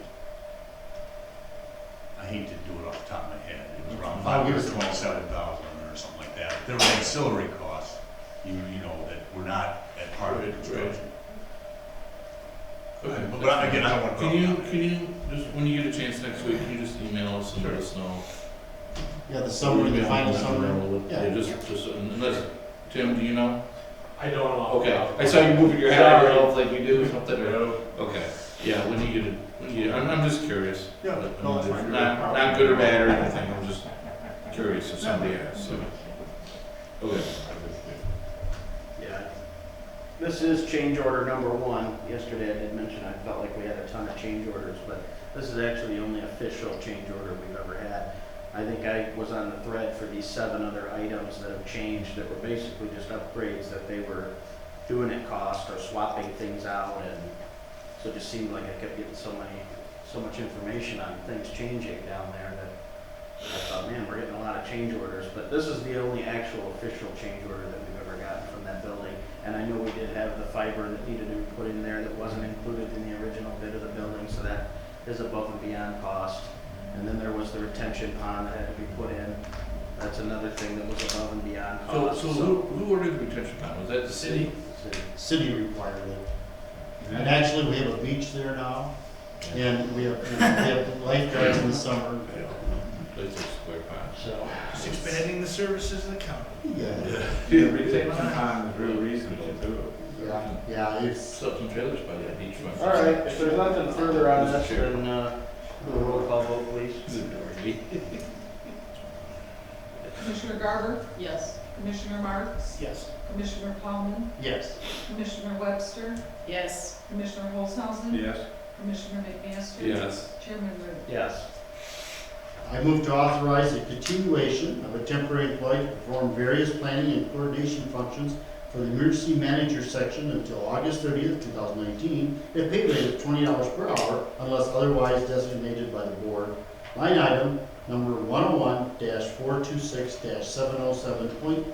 I hate to do it off the top of my head, it was around I'll give it to 527,000 or something like that. There were ancillary costs, you know, that were not at part of the construction. Okay. But again, I don't want to. Can you, just, when you get a chance next week, can you just email us and let us know? Yeah, the summary, the Email final us and summary. we'll- Yeah. just, unless, Tim, do you know? I don't know. Okay, I saw you moving your head, I don't know if like you do something or, okay, yeah, when you get it, I'm just curious. Yeah, But, no, that's fine. Not good or bad or anything, I'm just curious if somebody asks, so. Okay. Yeah. This is change order number 1. Yesterday I did mention I felt like we had a ton of change orders, but this is actually the only official change order we've ever had. I think I was on the thread for these 7 other items that have changed that were basically just upgrades that they were doing at cost or swapping things out, and so it just seemed like I kept getting so much information on things changing down there that I thought, man, we're getting a lot of change orders, but this is the only actual official change order that we've ever gotten from that building. And I know we did have the fiber that needed to be put in there that wasn't included in the original bid of the building, so that is above and beyond cost. And then there was the retention pond that had to be put in. That's another thing that was above and beyond cost. So who ordered the retention pond? Was that the city? City required it. And actually, we have a beach there now, and we have lifeguards in the summer. It's a square pond. So, Just expanding the services of the county. Yeah. The retention pond is real reasonable too. Yeah, it's, Set up some trailers by that beach front. all right, if there's nothing further on this, then, do a roll call vote, please. Commissioner Garber, Yes. Commissioner Marks, Yes. Commissioner Plowman, yes. Commissioner Webster, Yes. Commissioner Olshausen, Yes. Commissioner McMaster. Yes. Chairman Ruth. Yes. I move to authorize a continuation of a temporary employee to perform various planning and coordination functions for the emergency manager section until August 30th, 2019, at a pay rate of $20 per hour unless otherwise designated by the board. Line item number 101-426-707.000.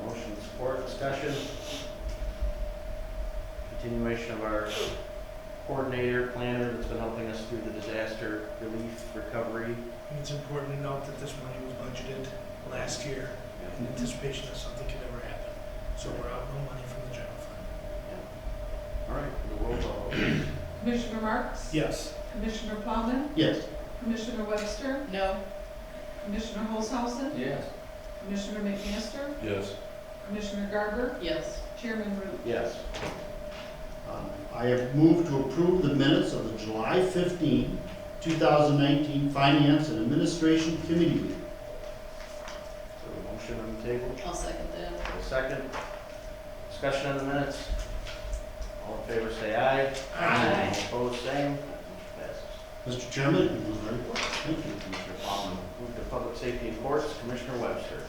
Motion, support, discussion. Continuation of our coordinator, planner that's been helping us through the disaster relief recovery. I think it's important to note that this money was budgeted last year in anticipation that something could ever happen. So we're out no money from the general fund. All right, the roll call vote. Commissioner Marks? Yes. Commissioner Plowman, Yes. Commissioner Webster, No. Commissioner Olshausen, Yes. Commissioner McMaster, Yes. Commissioner Garber, Yes. Chairman Ruth. Yes. I have moved to approve the minutes of the July 15, 2019 Finance and Administration Committee meeting. So a motion on the table, I'll second that. a second. Discussion on the minutes. All in favor say aye. Aye. All opposed, same. Passes. Mr. Chairman, it was my report. Thank you. Commissioner Plowman. Move to Public Safety and Courts, Commissioner Webster.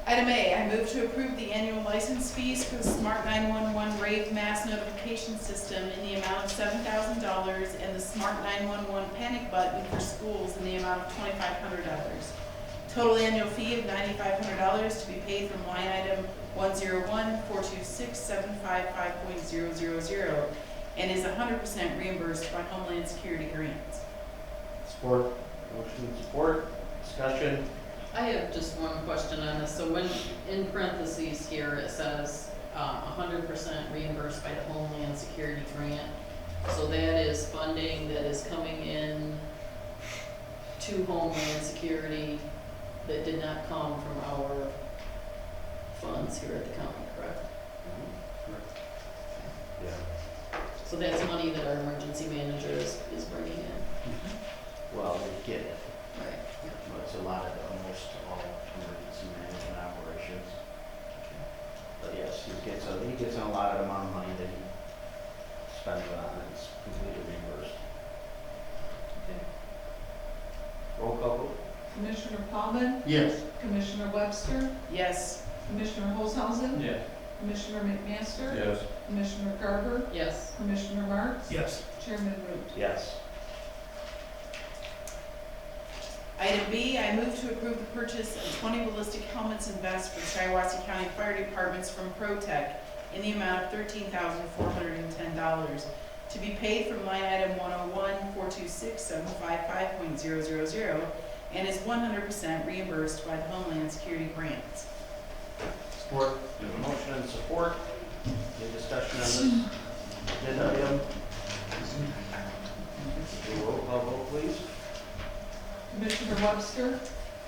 Item A, I move to approve the annual license fees for the Smart 911 Rave Mass Notification System in the amount of $7,000 and the Smart 911 Panic Button for schools in the amount of $2,500. Total annual fee of $9,500 to be paid from line item 101-426-755.000 and is 100% reimbursed by Homeland Security grants. Support. Motion support, discussion. I have just one question on this. So when, in parentheses here, it says 100% reimbursed by the Homeland Security grant. So that is funding that is coming in to Homeland Security that did not come from our funds here at the county, correct? Yeah. So that's money that our emergency manager is bringing in. Well, we get it, Right. but it's a lot of almost all emergency management operations. But yes, he gets a allotted amount of money that he spends it on, and it's completely reimbursed. Okay. Roll call vote. Commissioner Plowman, Yes. Commissioner Webster, Yes. Commissioner Olshausen, Yes. Commissioner McMaster, Yes. Commissioner Garber, Yes. Commissioner Marks. Yes. Chairman Root. Yes. Item B, I move to approve the purchase of 20 ballistic helmets and vests for Shiawassee County Fire Departments from ProTech in the amount of $13,410 to be paid from line item 101-426-755.000 and is 100% reimbursed by the Homeland Security grants. Support. We have a motion and support. Any discussion on this agenda item? Roll call vote, please. Commissioner Webster,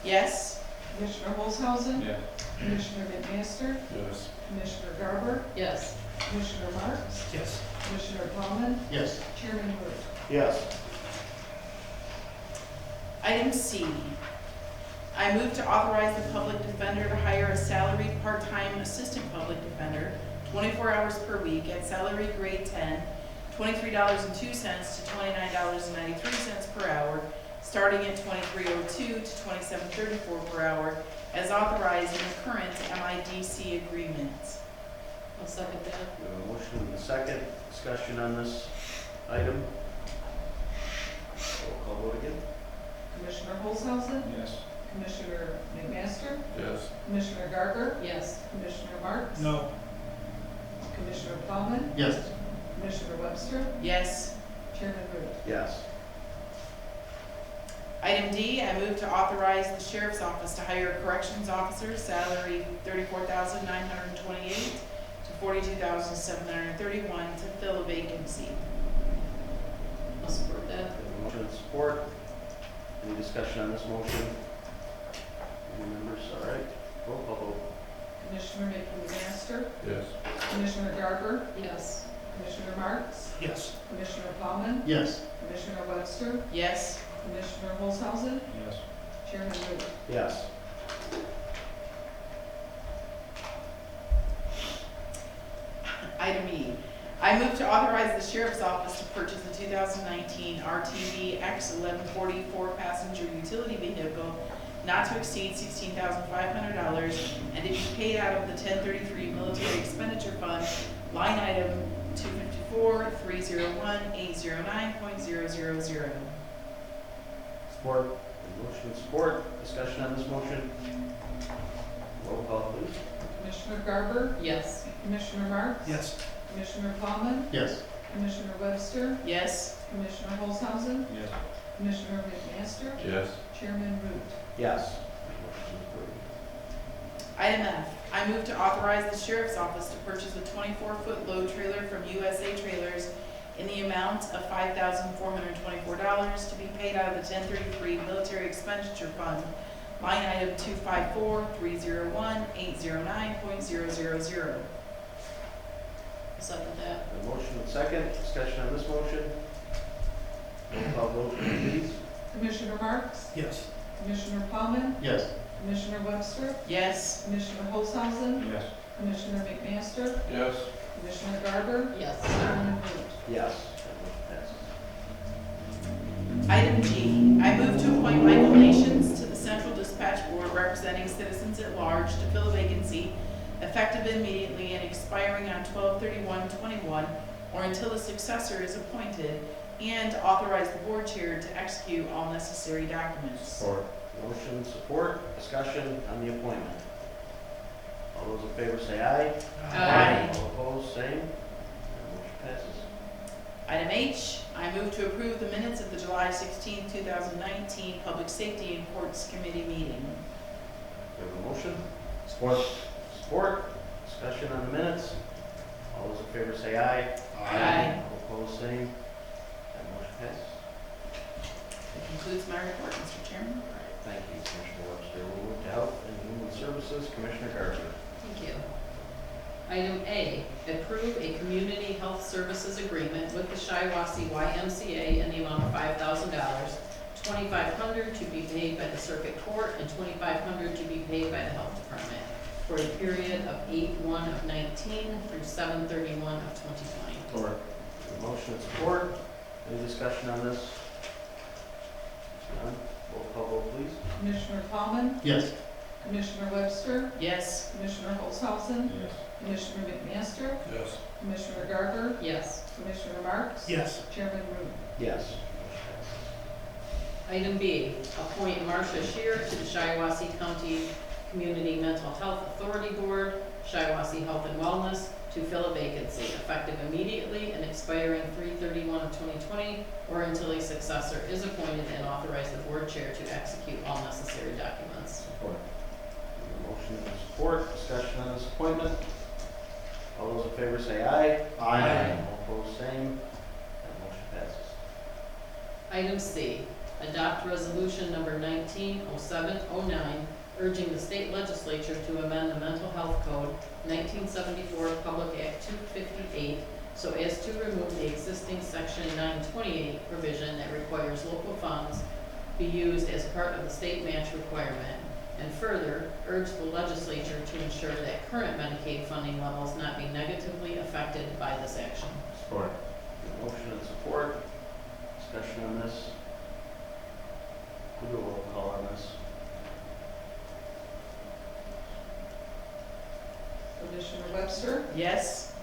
Yes? Commissioner Olshausen, Yes. Commissioner McMaster, Yes. Commissioner Garber, Yes. Commissioner Marks, Yes. Commissioner Plowman, Yes. Chairman Root. Yes. Item C, I move to authorize the public defender to hire a salaried part-time assistant public defender, 24 hours per week at salary grade 10, $23.02 to $29.93 per hour, starting at $23.02 to $27.34 per hour, as authorized in the current MIDC agreement. I'll second that. We have a motion and a second. Discussion on this item. Roll call vote again. Commissioner Olshausen, Yes. Commissioner McMaster, Yes. Commissioner Garber, Yes. Commissioner Marks, No. Commissioner Plowman, Yes. Commissioner Webster, Yes? Chairman Root. Yes. Item D, I move to authorize the sheriff's office to hire a corrections officer, salary $34,928 to $42,731 to fill a vacancy. I'll support that. We have a motion and support. Any discussion on this motion? Any members? All right. Roll call vote. Commissioner McMaster, Yes. Commissioner Garber, Yes. Commissioner Marks, Yes. Commissioner Plowman, Yes. Commissioner Webster, Yes? Commissioner Olshausen, Yes. Chairman Root. Yes. Item E, I move to authorize the sheriff's office to purchase the 2019 RTV X1140 four-passenger utility vehicle not to exceed $16,500 and to be paid out of the 1033 Military Expenditure Fund, line item 254-301-809.000. Support. Motion and support. Discussion on this motion. Roll call, please. Commissioner Garber, Yes. Commissioner Marks, Yes. Commissioner Plowman, Yes. Commissioner Webster, Yes? Commissioner Olshausen, Yes. Commissioner McMaster, Yes. Chairman Root. Yes. Item F, I move to authorize the sheriff's office to purchase a 24-foot load trailer from USA Trailers in the amount of $5,424 to be paid out of the 1033 Military Expenditure Fund, line item 254-301-809.000. I'll second that. A motion and second. Discussion on this motion. Roll call vote, please. Commissioner Marks, Yes. Commissioner Plowman, Yes. Commissioner Webster, Yes? Commissioner Olshausen, Yes. Commissioner McMaster, Yes. Commissioner Garber, Yes. Chairman Root. Yes. That motion passes. Item G, I move to appoint Michael Nations to the Central Dispatch Board representing citizens at large to fill a vacancy effective immediately and expiring on 12/31/21 or until a successor is appointed, and authorize the board chair to execute all necessary documents. Support. Motion, support, discussion on the appointment. All those in favor say aye. Aye. All opposed, same. That motion passes. Item H, I move to approve the minutes of the July 16, 2019 Public Safety and Courts Committee meeting. We have a motion. Support. Support, discussion on the minutes. All those in favor say aye. Aye. All opposed, same. That motion passes. That concludes my report, Mr. Chairman. Thank you, Commissioner Webster. We'll move to Health and Human Services, Commissioner Gardner. Thank you. Item A, approve a community health services agreement with the Shiawassee YMCA in the amount of $5,000, $2,500 to be paid by the circuit court and $2,500 to be paid by the health department for a period of 8/1/19 through 7/31/2020. Support. Motion and support. Any discussion on this? None? Roll call vote, please. Commissioner Plowman, Yes. Commissioner Webster, Yes? Commissioner Olshausen, Yes. Commissioner McMaster, Yes. Commissioner Garber, Yes. Commissioner Marks, Yes. Chairman Root. Yes. Item B, appoint Marcia Shear to the Shiawassee County Community Mental Health Authority Board, Shiawassee Health and Wellness, to fill a vacancy effective immediately and expiring 3/31/2020, or until a successor is appointed, and authorize the board chair to execute all necessary documents. Support. Motion and support, discussion on this appointment. All those in favor say aye. Aye. All opposed, same. That motion passes. Item C, adopt resolution number 190709, urging the state legislature to amend the Mental Health Code 1974 Public Act 258 so as to remove the existing section 928 provision that requires local funds be used as part of the state match requirement, and further urge the legislature to ensure that current Medicaid funding levels not be negatively affected by this action. Support. Motion and support, discussion on this. We'll do a roll call on this. Commissioner Webster, Yes?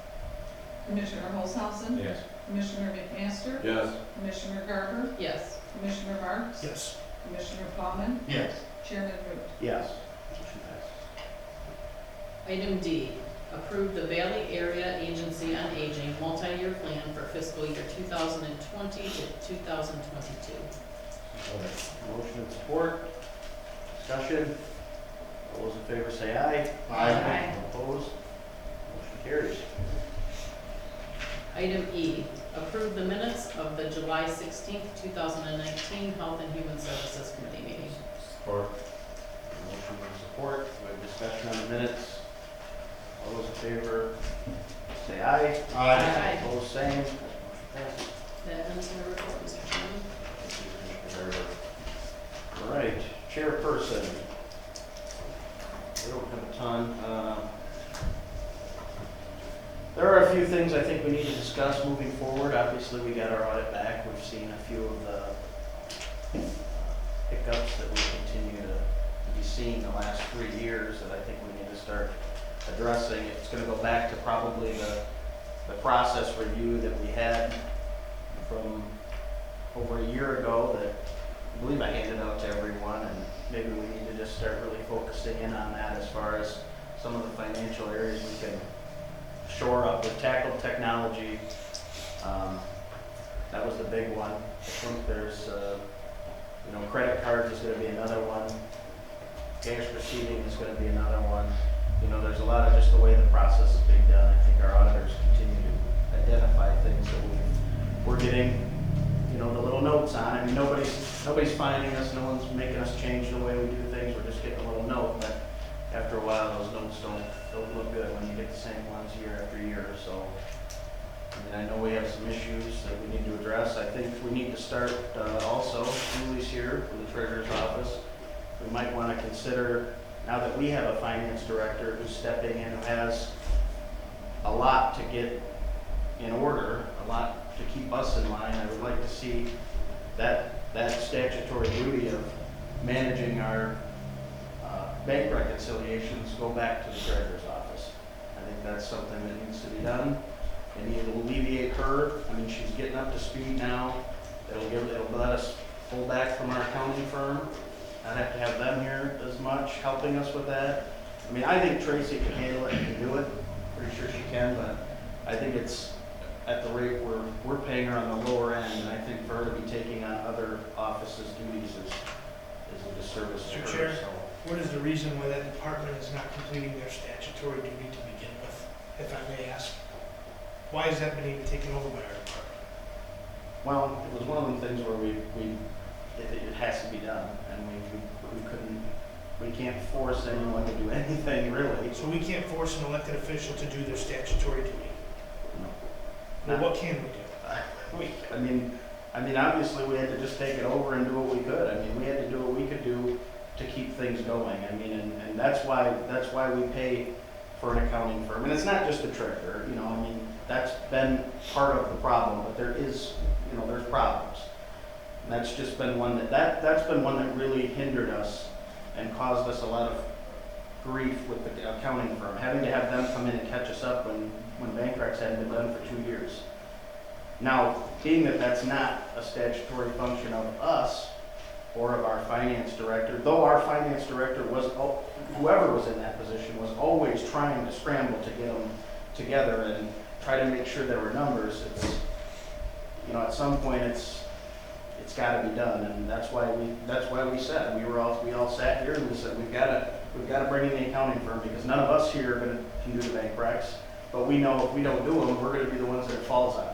Commissioner Olshausen, Yes. Commissioner McMaster, Yes. Commissioner Garber, Yes. Commissioner Marks, Yes. Commissioner Plowman, Yes. Chairman Root. Yes. Motion passes. Item D, approve the Valley Area Agency on Aging multi-year plan for fiscal year 2020 to 2022. Motion and support, discussion. All those in favor say aye. Aye. All opposed, motion carries. Item E, approve the minutes of the July 16th, 2019 Health and Human Services Committee meeting. Support. Motion and support, we have discussion on the minutes. All those in favor say aye. Aye. Opposed, same. Motion passes. That ends my report, Mr. Chairman. All right, chairperson. We don't have a ton. There are a few things I think we need to discuss moving forward. Obviously, we got our audit back. We've seen a few of the hiccups that we continue to be seeing the last 3 years that I think we need to start addressing. It's going to go back to probably the process review that we had from over a year ago that I believe I handed out to everyone, and maybe we need to just start really focusing in on that as far as some of the financial areas we can shore up with tackled technology. That was the big one. I think there's, credit cards is gonna be another one. Cash receiving is gonna be another one. There's a lot of just the way the process is being done. I think our auditors continue to identify things that we're getting, the little notes on. I mean, nobody's finding us, no one's making us change the way we do things. We're just getting a little note, but after a while, those notes don't look good when you get the same ones year after year. So, I know we have some issues that we need to address. I think we need to start also, Julie's here from the treasurer's office. We might want to consider, now that we have a finance director who's stepping in, who has a lot to get in order, a lot to keep us in line, I would like to see that statutory duty of managing our bank reconciliations go back to the treasurer's office. I think that's something that needs to be done. And it'll alleviate her. I mean, she's getting up to speed now. It'll let us pull back from our accounting firm. Not have to have them here as much, helping us with that. I mean, I think Tracy can handle it and can do it. Pretty sure she can, but I think it's at the rate we're paying her on the lower end, and I think for her to be taking on other offices' duties is a disservice to her. Mr. Chair, So. what is the reason why that department is not completing their statutory duty to begin with, if I may ask? Why has that been even taken over by our department? Well, it was one of the things where it has to be done, and we can't force anyone to do anything really. So we can't force an elected official to do their statutory duty. Well, what can we do? I mean, obviously we had to just take it over and do what we could. I mean, we had to do what we could do to keep things going. I mean, and that's why we pay for an accounting firm. And it's not just the treasurer, I mean, that's been part of the problem, but there's problems. And that's just been that's been one that really hindered us and caused us a lot of grief with the accounting firm, having to have them come in and catch us up when bank recs hadn't been done for 2 years. Now, being that that's not a statutory function of us or of our finance director, though our finance director whoever was in that position was always trying to scramble to get them together and try to make sure there were numbers, it's, you know, at some point it's gotta be done, and that's why we said, we all sat here and we said, we've gotta bring in the accounting firm, because none of us here can do the bank recs, but we know if we don't do them, we're gonna be the ones that it falls on.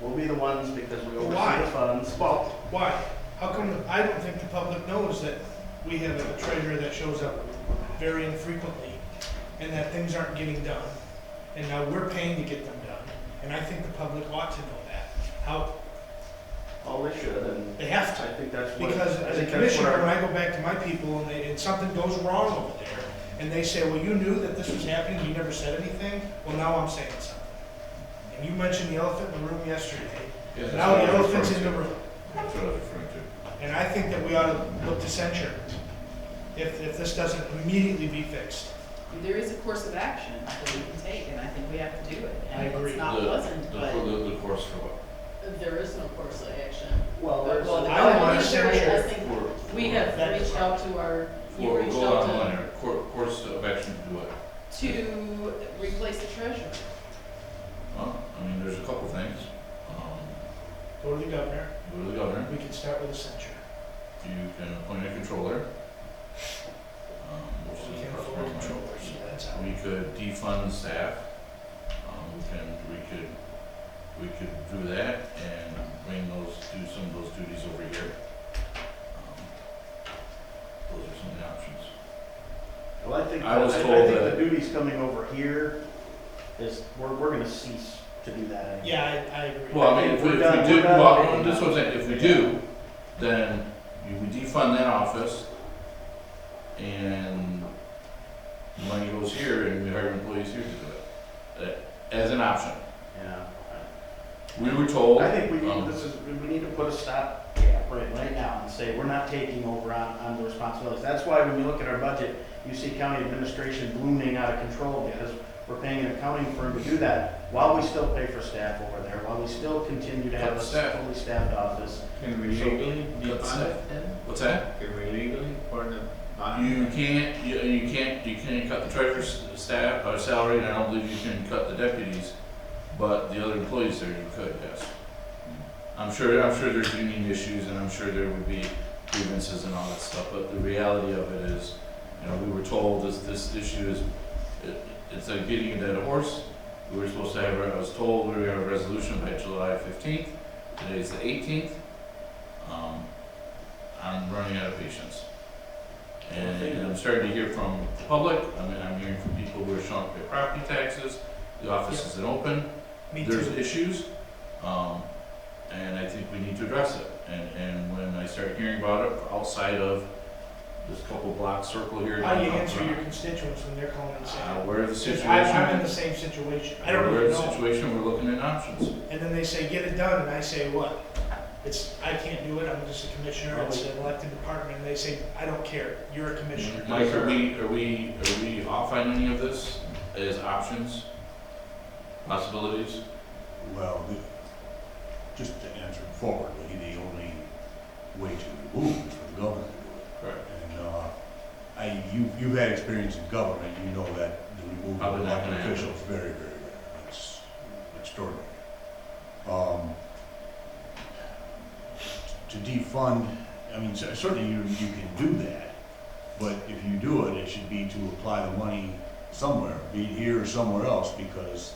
We'll be the ones because we oversee Why? the funds. Well, Why? How come, I don't think the public knows that we have a treasurer that shows up very infrequently and that things aren't getting done. And now we're paying to get them done. And I think the public ought to know that. How, oh, they should, and they have I to. think that's what. Because I as a think that's what commissioner, our- when I go back to my people and something goes wrong over there, and they say, well, you knew that this was happening, you never said anything, well, now I'm saying something. And you mentioned the elephant in the room yesterday. Yeah, that's Now what the I was elephant's in referring the to. room. That's what I was referring to. And I think that we ought to look to censure if this doesn't immediately be fixed. There is a course of action that we can take, and I think we have to do it. I And agree. it's not pleasant, but The course for what? There is no course of action. Well, there's. Well, the I don't wanna government, censure I think For- we have That reached out to our, you For, reached go out on to, there, course of action to do what? to replace the treasurer. Well, I mean, there's a couple things. Go to the governor, Go to the governor, we can start with a censure. you can appoint a controller. Which We is can't a afford problem. controllers, so that's how. We could defund staff. We could do that and do some of those duties over here. Those are some of the options. Well, I think, I was I told think that- the duties coming over here is, we're gonna cease to do that anyway. Yeah, I agree. Well, I mean, if we We're done- do, we're done well, paying this was them. it, if we do, then we defund that office and money goes here and we hire employees here to do it, as an option. Yeah. We were told. I think we need, um, we need to put a stop gap right now and say, we're not taking over on the responsibilities. That's why when you look at our budget, you see county administration blooming out of control, because we're paying an accounting firm to do that, while we still pay for staff over there, while we still continue to have Cut a staff. fully staffed office. Can we legally Cut defund staff. it then? What's that? Can we legally for the You can't cut the treasurer's staff, salary, and I don't believe you can cut the deputies, but the other employees there, you could, yes. I'm sure there's union issues, and I'm sure there would be grievances and all that stuff, but the reality of it is, you know, we were told this issue is, it's like beating a dead horse. We were supposed to have, I was told we were gonna have a resolution by July 15th, today's the 18th. I'm running out of patience. And I'm starting to hear from the public, I mean, I'm hearing from people who are showing up their property taxes, the office isn't open, Me there's too. issues, and I think we need to address it. And when I start hearing about it outside of this couple block circle here. How do you answer your constituents when they're calling and saying? Aware of the situation. I'm in the same situation. I don't Aware really of the know. situation, we're looking at options. And then they say, get it done, and I say, what? I can't do it, I'm just a commissioner, it's an elected department, and they say, I don't care, you're a commissioner. Mike, are we off on any of this as options, possibilities? Well, just to answer forwardly, the only way to remove it is for the governor to do it. Correct. And you've had experience in government, you know that the removal of Probably not elected gonna happen. officials is very, very rare. It's extraordinary. To defund, I mean, certainly you can do that, but if you do it, it should be to apply the money somewhere, be it here or somewhere else, because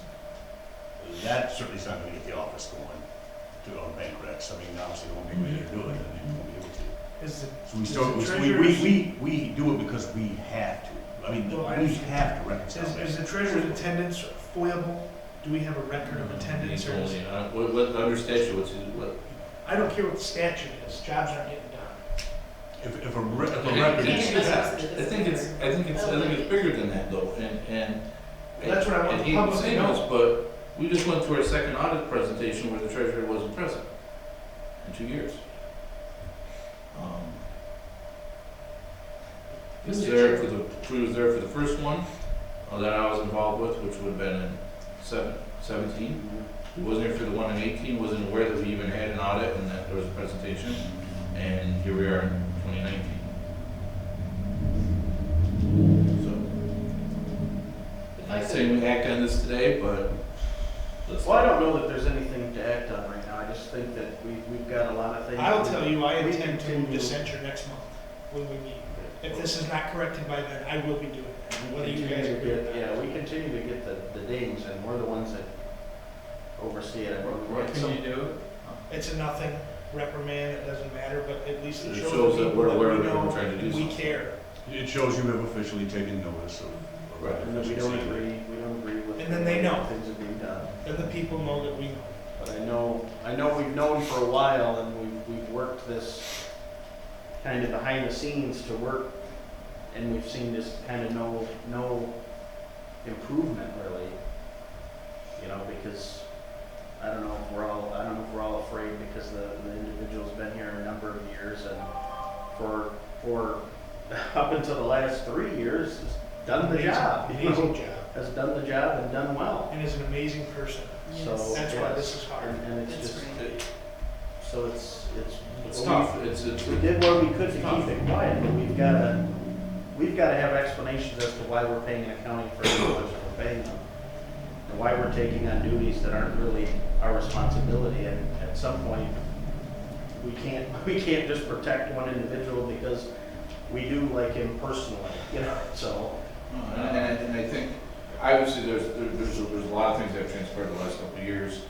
that certainly is not gonna get the office going to on bank recs. I mean, obviously, the one thing we to do it, and you won't be able to. Is the, So we is still, the we treasurer's, do it because we have to. I mean, Well, I we understand. have to reconcile is that. the treasurer's attendance foiable? Do we have a record of attendance, or is, What, under statute, what? I don't care what the statute is, jobs aren't getting done. If a record I think it's bigger than that though, and. That's what I want and the he public was to saying know. this, but we just went through our second audit presentation where the treasurer wasn't present in 2 years. He was there for the first one that I was involved with, which would have been in 17. He wasn't here for the one in 18, wasn't aware that we even had an audit and that there was a presentation, and here we are in 2019. If I saying we act on this today, but let's. Well, I don't know that there's anything to act on right now. I just think that we've got a lot of things. I'll tell you, I We intend to move continue- to censure next month when we meet. If this is not corrected by then, I will be doing that, whether you guys Continue to agree or get- not. Yeah, we continue to get the dings, and we're the ones that oversee it. I mean, we What get can some- you do? It's a nothing reprimand, it doesn't matter, but at least it It shows shows the that people we're that aware we of it and know, we're trying to do we something. care. It shows you have officially taken notice of. Right. And that we don't agree with. And then they know. Things are being done. And the people know that we know. But I know we've known for a while, and we've worked this kind of behind the scenes to work, and we've seen this kind of no improvement really. You know, because I don't know if we're all afraid because the individual's been here a number of years, and for up until the last 3 years has done the job. you know, Amazing job, Has done the job and done well. and is an amazing person. So That's why yes, this is hard. And it's That's just, great. so it's. It's well, tough, it's, We did what we could to keep it quiet, but we've gotta have explanations as to why we're paying an accounting firm how much we're paying them. And why we're taking on duties that aren't really our responsibility, and at some point, we can't just protect one individual because we do like him personally, you know, so. And I think, obviously, there's a lot of things that have transpired the last couple of years.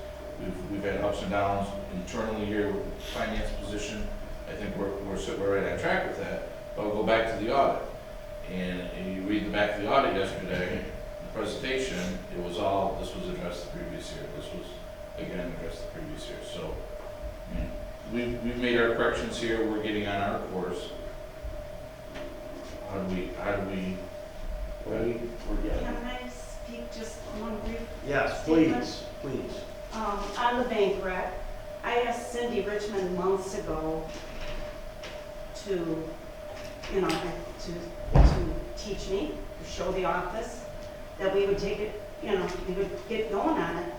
We've had ups and downs internally here with the finance position. I think we're right on track with that. But we'll go back to the audit. And you read the back of the audit yesterday, the presentation, this was addressed the previous year. This was, again, addressed the previous year. So, I mean, we've made our corrections here, we're getting on our course. How do we, Can I speak just one brief? Yes, Statement? please. On the bank rec, I asked Cindy Richmond months ago to, to teach me, to show the office, that we would take it, we would get going on it.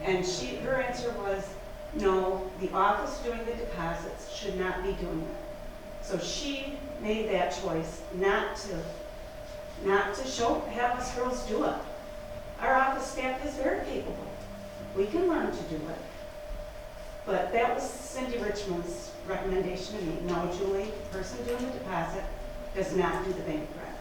And her answer was, no, the office doing the deposits should not be doing it. So she made that choice not to have us girls do it. Our office staff is very capable. We can learn to do it. But that was Cindy Richmond's recommendation to me. No, Julie, the person doing the deposit does not do the bank rec.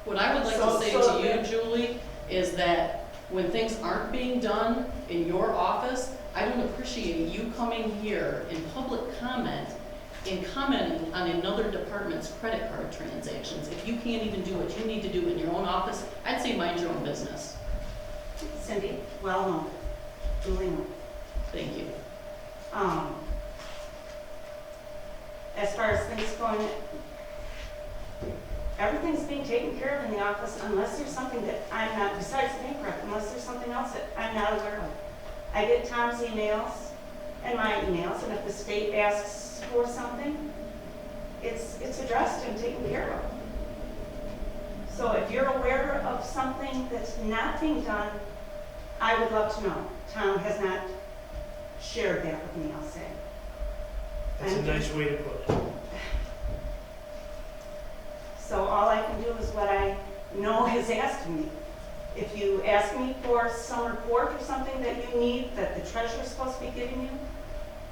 What I would like So- to say so to you, that- Julie, is that when things aren't being done in your office, I don't appreciate you coming here in public comment and commenting on another department's credit card transactions. If you can't even do what you need to do in your own office, I'd say mind your own business. Cindy, well known. Julie known. Thank you. As far as things going, everything's being taken care of in the office unless there's something that I'm not, besides the bank rec, unless there's something else that I'm not aware of. I get Tom's emails and my emails, and if the state asks for something, it's addressed and taken care of. So if you're aware of something that's not being done, I would love to know. Tom has not shared that with me, I'll say. That's a nice way to put it. So all I can do is what I know is asked me. If you ask me for some report or something that you need, that the treasurer's supposed to be giving you,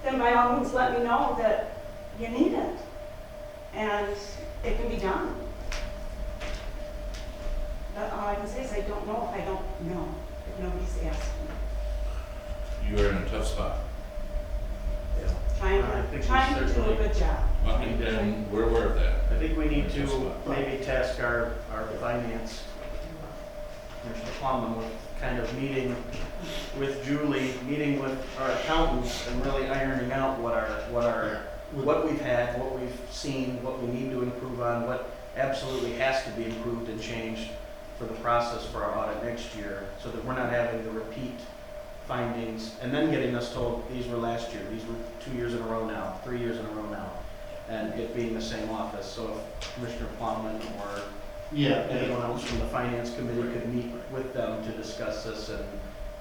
then by all means let me know that you need it. And it can be done. But all I can say is I don't know if I don't know, if nobody's asked me. you are in a tough spot. Yeah. I think we Trying to do a certainly- good job. And we're aware of that. I think we need to maybe task our finance, Commissioner Plumman, with kind of meeting with Julie, meeting with our accountants, and really ironing out what we've had, what we've seen, what we need to improve on, what absolutely has to be improved and changed for the process for our audit next year, so that we're not having to repeat findings and then getting us told these were last year, these were 2 years in a row now, 3 years in a row now, and it being the same office. So if Commissioner Plumman or anyone else from the finance committee could meet with them to discuss this, and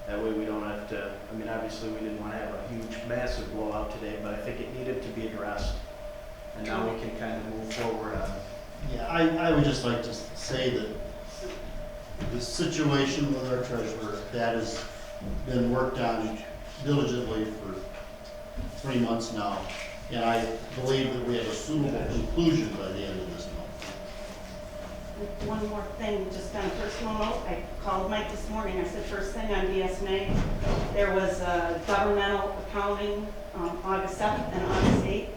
that way we don't have to, I mean, obviously we didn't want to have a huge, massive blowout today, but I think it needed to be addressed. And now we can kind of move forward on it. Yeah, I would just like to say that the situation with our treasurer, that has been worked on diligently for 3 months now. And I believe that we have a suitable conclusion by the end of this month. One more thing, just on a personal note, I called Mike this morning, I said first thing on BSNA, there was governmental accounting, August 7th and August 8th.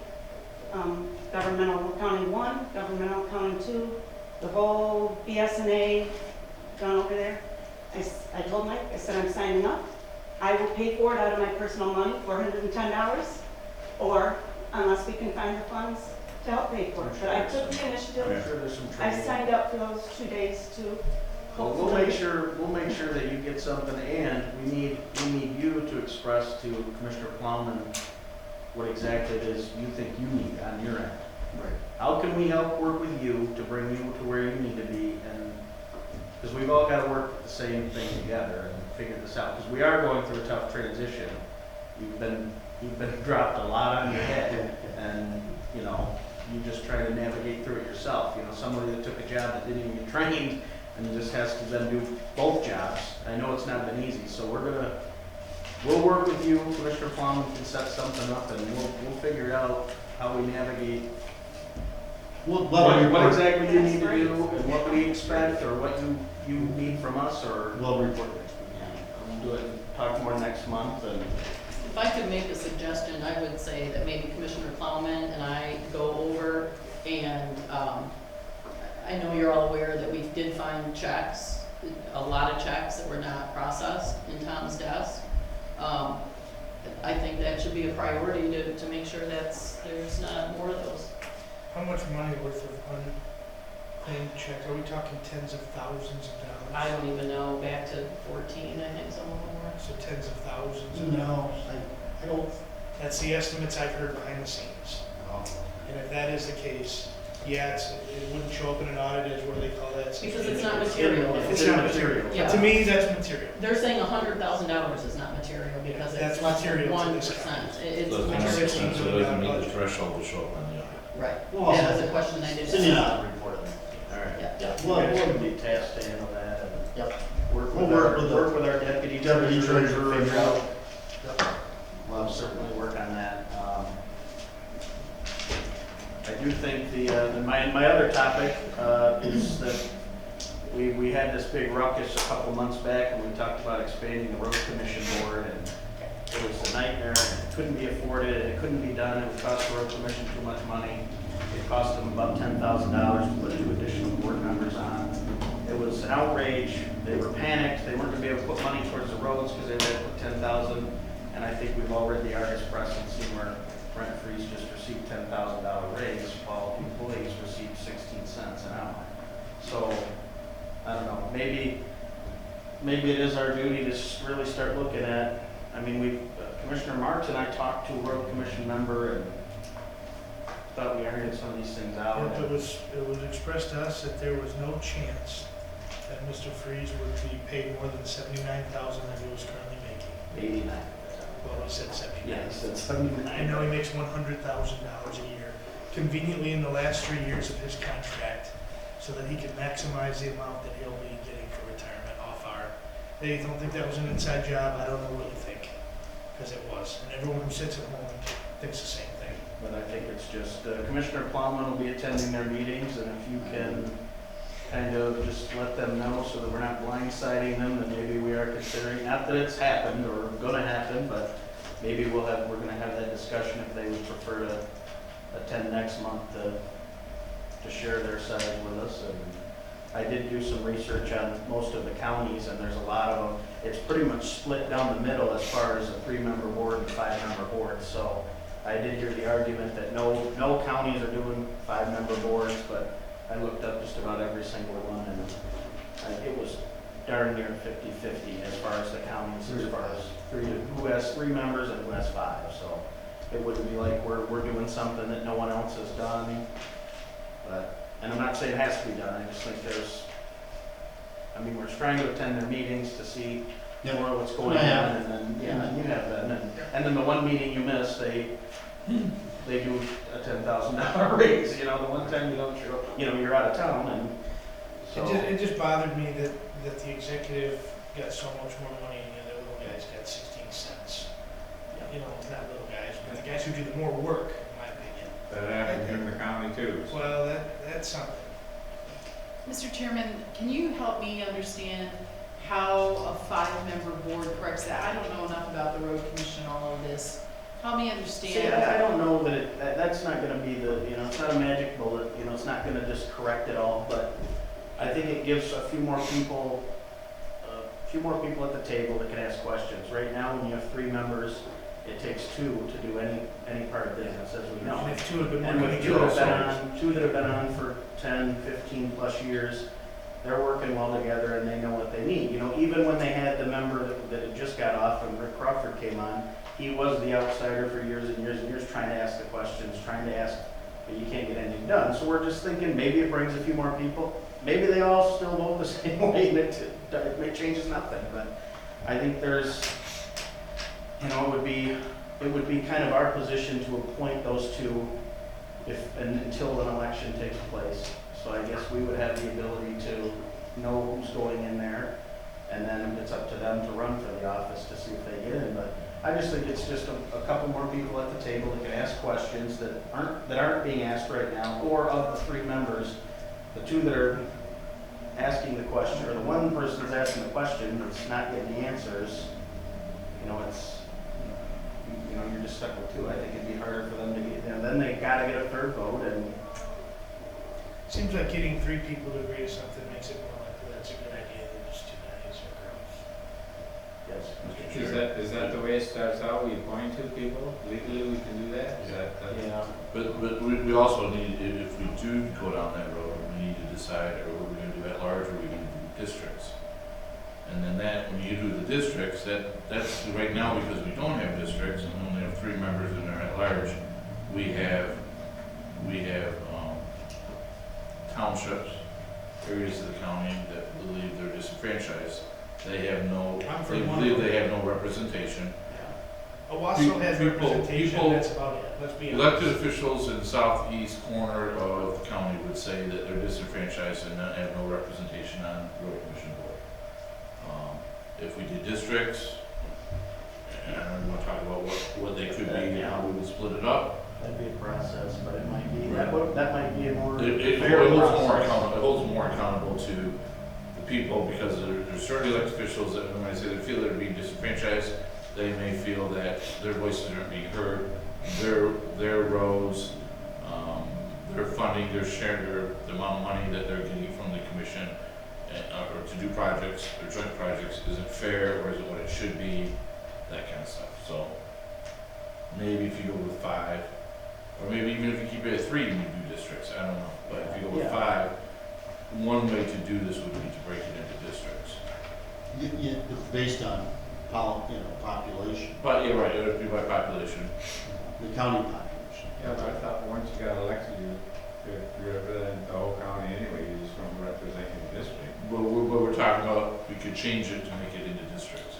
Governmental accounting 1, governmental accounting 2, the whole BSNA gone over there. I told Mike, I said I'm signing up. I will pay for it out of my personal money, $410, or unless we can find the funds to help pay for it. But I took the I'm initiative. sure there's some I training. signed up for those 2 days too. Well, we'll make sure that you get something, and we need you to express to Commissioner Plowman what exactly it is you think you need on your end. Right. How can we help work with you to bring you to where you need to be? And because we've all got to work the same thing together and figure this out. Because we are going through a tough transition. You've been dropped a lot on your head, and you know you just try to navigate through it yourself. You know, somebody that took a job that didn't even get trained and just has to then do both jobs. I know it's not been easy, so we'll work with you. Commissioner Plowman can set something up, and we'll figure out how we navigate what exactly you need to do and what we expect or what you need from us, or We'll report next week. we'll do it and talk more next month. And If I could make a suggestion, I would say that maybe Commissioner Plowman and I go over and, I know you're all aware that we did find checks, a lot of checks that were not processed in Tom's desk. I think that should be a priority to make sure there's not more of those. How much money worth of unclaimed checks? Are we talking tens of thousands of dollars? I don't even know, back to 14, I think some of them were. So tens of thousands of No, dollars? I don't. That's the estimates I've heard behind the scenes. And if that is the case, yeah, it wouldn't show up in an audit as, what do they call that? Because it's not material. It's not material. Yeah. To me, that's material. They're saying $100,000 is not material because That's it's less than material to 1%. this county. It's So it's material. 100%, so it doesn't meet the threshold to show up on the audit. Right. Well, That was a question I did. Cindy and I will report it. all right, Yeah. Yeah, you guys can be tasked to handle that and Yep. work We'll with work with our deputy Deputy treasurer treasurer to and figure out. Yep. Well, I'll certainly work on that. I do think my other topic is that we had this big ruckus a couple months back, and we talked about expanding the road commission board, and it was a nightmare, and it couldn't be afforded, and it couldn't be done, it would cost the road commission too much money. It cost them about $10,000 to put 2 additional board members on. It was an outrage, they were panicked, they weren't gonna be able to put money towards the roads because they had to put 10,000. And I think we've all read the Argus Press and seen where Brent Freeze just received $10,000 raise while employees received 16 cents an hour. So, I don't know, maybe it is our duty to really start looking at, I mean, Commissioner Marks and I talked to a road commission member and thought we ironed some of these things out. It was expressed to us that there was no chance that Mr. Freeze would be paid more than $79,000 that he was currently making. 89. Well, he said 79. Yeah, he said 79. I know he makes $100,000 a year, conveniently in the last 3 years of his contract, so that he can maximize the amount that he'll be getting for retirement off our. They don't think that was an inside job. I don't know what you think, because it was. And everyone who sits at home thinks the same thing. But I think it's just, Commissioner Plowman will be attending their meetings, and if you can kind of just let them know so that we're not blindsiding them, that maybe we are considering, not that it's happened or gonna happen, but maybe we're gonna have that discussion if they would prefer to attend next month to share their side with us. And I did do some research on most of the counties, and there's a lot of them. It's pretty much split down the middle as far as a 3-member board and 5-member board. So I did hear the argument that no counties are doing 5-member boards, but I looked up just about every single one, and it was darn near 50-50 as far as the counties, as far as who has 3 members and who has 5. So it wouldn't be like we're doing something that no one else has done. And I'm not saying it has to be done. I just think we're trying to attend their meetings to see more of what's going on, and then you have been, and then the one meeting you miss, they do a $10,000 raise. You know, the one time you don't show up, you're out of town, and So, It just bothered me that the executive got so much more money and the other little guys got 16 cents. You know, not little guys, but the guys who do the more work, in my opinion. That happens in the county too. So. Well, that's something. Mr. Chairman, can you help me understand how a 5-member board corrects that? I don't know enough about the road commission and all of this. Help me understand. see, I don't know that that's not gonna be it's not a magic bullet, it's not gonna just correct it all, but I think it gives a few more people at the table that can ask questions. Right now, when you have 3 members, it takes 2 to do any part of business, as we know. And if two have been And working with together, two that have been on for 10, 15 plus years, they're working well together and they know what they need. Even when they had the member that had just got off when Rick Crawford came on, he was the outsider for years and years and years, trying to ask the questions, but you can't get anything done. So we're just thinking maybe it brings a few more people. Maybe they all still vote the same way and it changes nothing. But I think there's, it would be kind of our position to appoint those 2 until an election takes place. So I guess we would have the ability to know who's going in there, and then it's up to them to run for the office to see if they get in. But I just think it's just a couple more people at the table that can ask questions that aren't being asked right now, or of the 3 members, the 2 that are asking the question, or the one person that's asking the question that's not getting the answers, you're just stuck with 2. I think it'd be harder for them to get, then they gotta get a 3rd vote, and seems like getting 3 people to agree to something makes it more likely that's a good idea than just 2 guys or girls. yes. Is that the way it starts out? We appoint 2 people? Legally, we can do that? Yeah. But we also need, if we do go down that road, we need to decide, are we gonna do at large, or are we gonna do districts? And then when you do the districts, that's right now, because we don't have districts, and we only have 3 members and they're at large, we have townships, areas of the county that believe they're disenfranchised. They believe they have no representation. Owasso has People- representation, that's about it, let's be honest. Elected officials in the southeast corner of the county would say that they're disenfranchised and have no representation on the road commission board. If we did districts, and we want to talk about what they could be and how we would split it up, That'd be a process, but it might be, Right. that might be a more it fair holds more accountable to the people, because there's certain elected officials that when I say they feel they're being disenfranchised, they may feel that their voices aren't being heard, their roads, their funding, their share, the amount of money that they're getting from the commission, or to do projects, or joint projects, isn't fair, or is it what it should be, that kind of stuff. So maybe if you go with 5, or maybe even if you keep it at 3 and you do districts, I don't know. But if you go with Yeah. 5, one way to do this would be to break it into districts. It's based on, population, But, yeah, right, it would be by population. the county population. Yeah, but I thought once you got elected, you represent the whole county anyway, you just don't represent your district. But we're talking about, we could change it to make it into districts.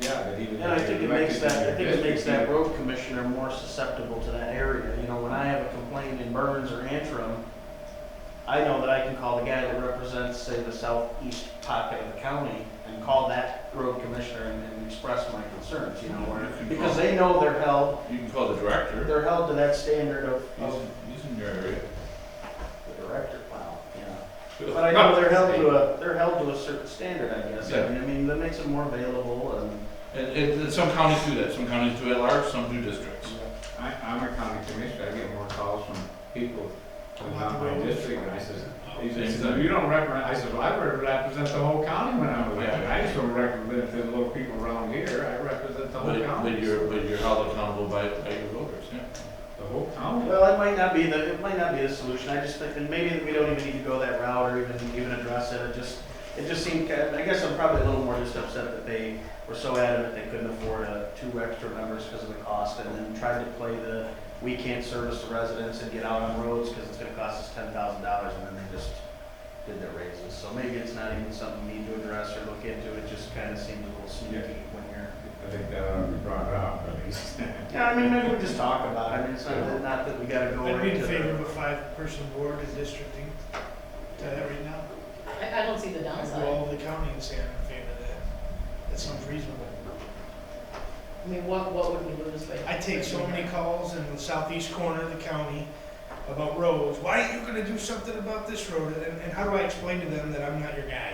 Yeah, but even. And I if think you're it makes elected in that, your district, road commissioner more susceptible to that area. When I have a complaint in Burns or Antrim, I know that I can call the guy that represents, say, the southeast pocket of the county and call that road commissioner and express my concerns, because they know they're held, You can call the director. they're held to that standard of He's in your area. the director. Wow, yeah. But I know they're held to a certain standard, I guess. Yeah. That makes it more available And some counties do that. Some counties do at large, some do districts. I'm a county commissioner, I get more calls from people from not my district, and I says, you don't represent, I said, well, I represent the whole county when I'm elected. I just don't represent the little people around here, I represent the whole county. But you're held accountable by your voters, yeah. The whole county. Well, it might not be the solution. I just think that maybe we don't even need to go that route or even address it. It just seemed I guess I'm probably a little more just upset that they were so adamant they couldn't afford 2 extra members because of the cost, and then tried to play we can't service the residents and get out on roads because it's going to cost us $10,000, and then they just did their raises. So maybe it's not even something we need to address or look into. It just kind of seems a little sneaky when you're. I think that ought to be brought up at least. Yeah, maybe we just talk about it. It's not that we got to go I'd be right in to favor of a 5-person board in districting. Tell that right now. I don't see the I downside. go all over the county and say I'm in favor of that. That sounds reasonable. I mean, what would we lose by? I take so many calls in the southeast corner of the county about roads. Why aren't you gonna do something about this road? And how do I explain to them that I'm not your guy?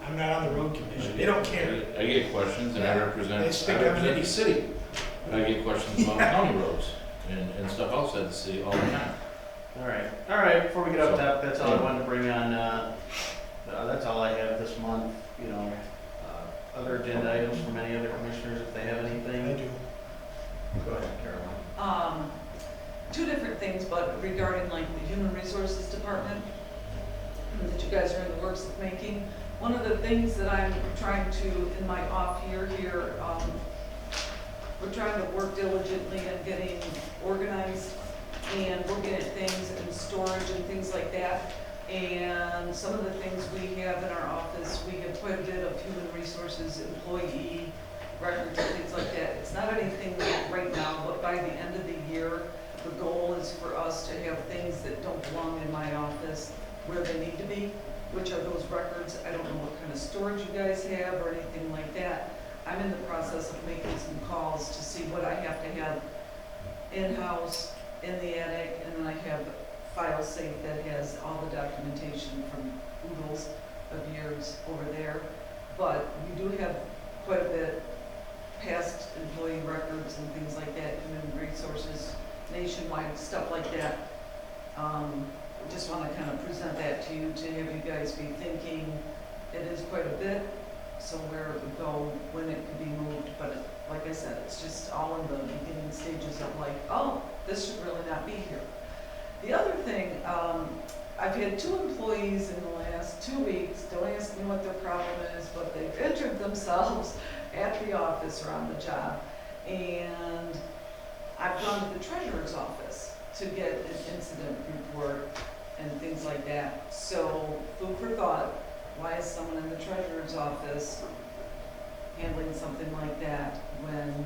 I'm not on the road commission. They don't care. I get questions and I represent, They stick I up represent an the city. I get questions about county roads and stuff outside the city all the time. All right, before we get up So, top, that's all I wanted to bring on, that's all I have this month, you know. Other agenda items from any other commissioners, if they have anything? I do. Go ahead, Caroline. Two different things, but regarding like the human resources department that you guys are in the works of making. One of the things that I'm trying to, in my off year here, we're trying to work diligently on getting organized and looking at things in storage and things like that. And some of the things we have in our office, we have quite a bit of human resources, employee records and things like that. It's not anything right now, but by the end of the year, the goal is for us to have things that don't belong in my office where they need to be, which are those records. I don't know what kind of storage you guys have or anything like that. I'm in the process of making some calls to see what I have to have in-house, in the attic, and then I have file safe that has all the documentation from oodles of years over there. But we do have quite a bit past employee records and things like that, human resources, nationwide, stuff like that. Just want to kind of present that to you, to have you guys be thinking. It is quite a bit, so where it would go, when it could be moved, but like I said, it's just all in the beginning stages of like, oh, this should really not be here. The other thing, I've had 2 employees in the last 2 weeks, don't ask me what their problem is, but they've injured themselves at the office or on the job. And I've gone to the treasurer's office to get an incident report and things like that. So, food for thought, why is someone in the treasurer's office handling something like that when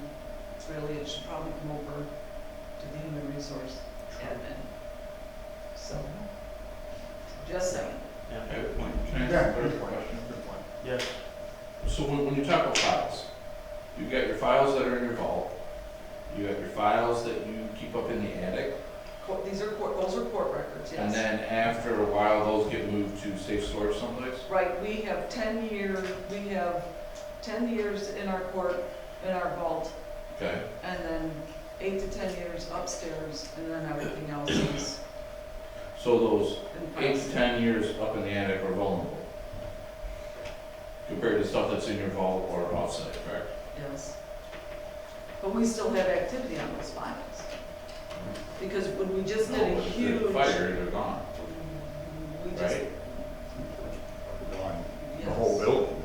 it's really, it should probably come over to the human resource admin? So, just saying. Yeah. I have a point. Can I ask a question? Yes. So when you talk about files, you've got your files that are in your vault, you have your files that you keep up in the attic, Those are court records, yes. and then after a while, those get moved to safe storage someplace? Right, we have 10 years in our court, in our vault, Okay. and then 8 to 10 years upstairs, and then everything else is So those in 8 to files. 10 years up in the attic are vulnerable compared to stuff that's in your vault or offsite, correct? Yes. But we still have activity on those files. Because when we just did a No, if huge. they're fire, they're gone, We just, right? On the yes. whole building.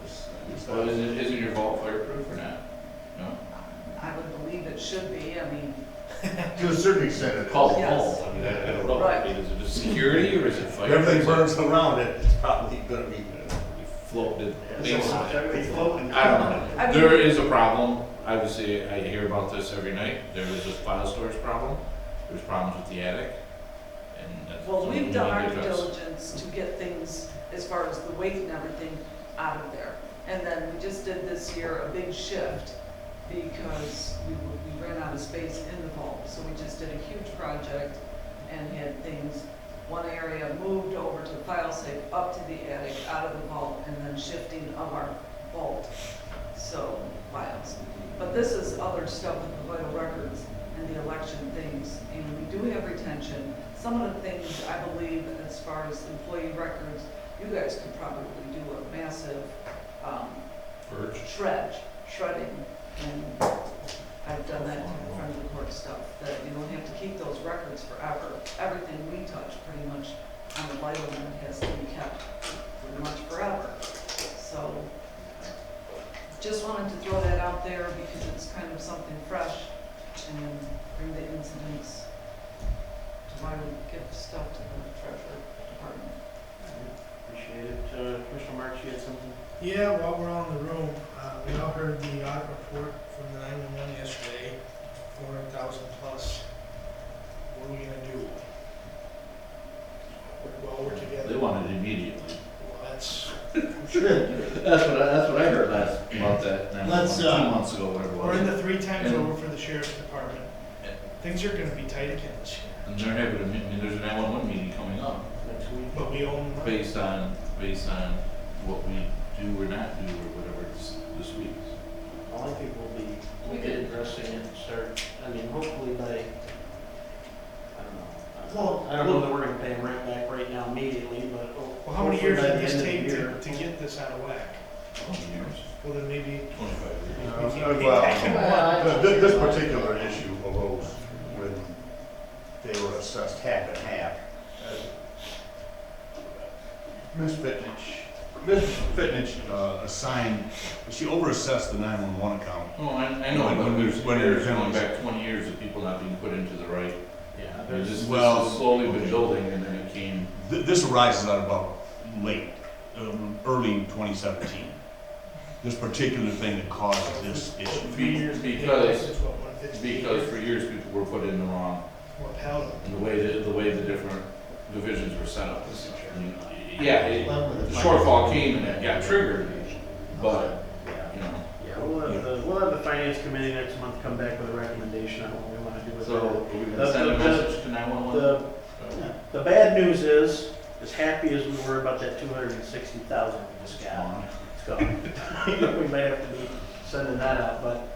Well, isn't your vault fireproof or not? No? I would believe it should be, I mean, To a certain extent, it Call it Yes. vault, I mean, I don't know. Right. I mean, is it just security or is it If fire? everything burns around it, it's probably gonna be. You floated. Everything's floating. I don't know. I mean- There is a problem. Obviously, I hear about this every night. There is a file storage problem. There's problems with the attic. And that's well, something we've we done need our to due address. diligence to get things, as far as the weight and everything, out of there. And then we just did this year a big shift because we ran out of space in the vault. So we just did a huge project and had things, one area moved over to the file safe, up to the attic, out of the vault, and then shifting of our vault, so files. But this is other stuff with the vital records and the election things, and we do have retention. Some of the things, I believe, as far as employee records, you guys could probably do a massive, Purge. shredding, and I've done that in front of the court stuff, that you don't have to keep those records forever. Everything we touch, pretty much, on the vital one has to be kept pretty much forever. So, just wanted to throw that out there because it's kind of something fresh and bring the incidents to why we give stuff to the treasurer department. Appreciate it. Commissioner Marks, you had something? Yeah, while we're on the room, we all heard the audit report from the 911 yesterday, 400,000 plus. What are we gonna do? While we're together. They want it immediately. Let's, 2 months ago, whatever it was. We're in the 3 times And- over for the sheriff's department. Things are gonna be tight again this year, And they're having a, there's an 911 meeting coming up Next week. but we own. based on what we do or not do or whatever this week. Well, I think we'll be addressing it and start, I mean, hopefully by, I don't know that we're gonna pay them right back right now immediately, but. Well, how many hopefully years by did the this end of the take year. to get this out of whack? 20 years, Well, then maybe. 25 years. we can't be Well, back in one. this particular issue arose when they were assessed half and half. Ms. Fitnich assigned, she overassessed the 911 account. Oh, I know, When- but when there's when it was going back 20 years of people not being put into the right. Yeah, There's there's, just, Well, this has slowly been building and then it came. This arises out of about late, early 2017. This particular thing that caused this issue. Because for years people were put in the wrong, More palatable. and the way the different divisions were set up. I mean, yeah, the shortfall came and it got triggered, but, you know. yeah, we'll have the finance committee next month come back with a recommendation on what we wanna do with So, that. are we gonna send a message to 911? The bad news is, as happy as we were about that 260,000 we just got, it's gone. We might have to be sending that out, but,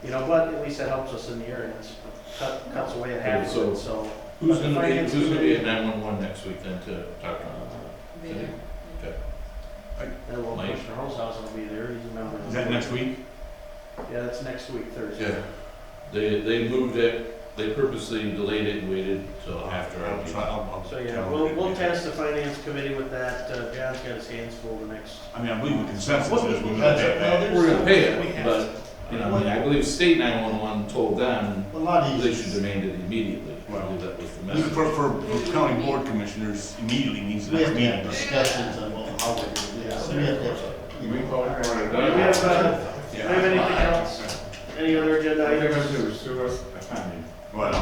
but at least that helps us in the area, it's cuts away at half of it, so. Who's but the gonna be, finance who's gonna be committee- at 911 next week then to talk to them? There. Okay. And well, Mike? Commissioner Holzhausen will be there, he's a member. of Is the that board. next week? Yeah, that's next week, Thursday. Yeah. They moved it, they purposely delayed it and waited till after our I'll meeting. try, I'll So, yeah, tell we'll them. task the finance committee with that, John's got his hands full the next. I mean, I believe the consensus is we had that. We're gonna pay We it, have but, to. I mean, I believe state 911 told them a lot they easier. should demand it immediately. I believe that was the message. For county board commissioners, immediately means the We next have to have meeting. discussions on how we're gonna do this. We have to, We call it. Do we have anything else? Any other agenda They're items? gonna do is sue us, I found you. Well,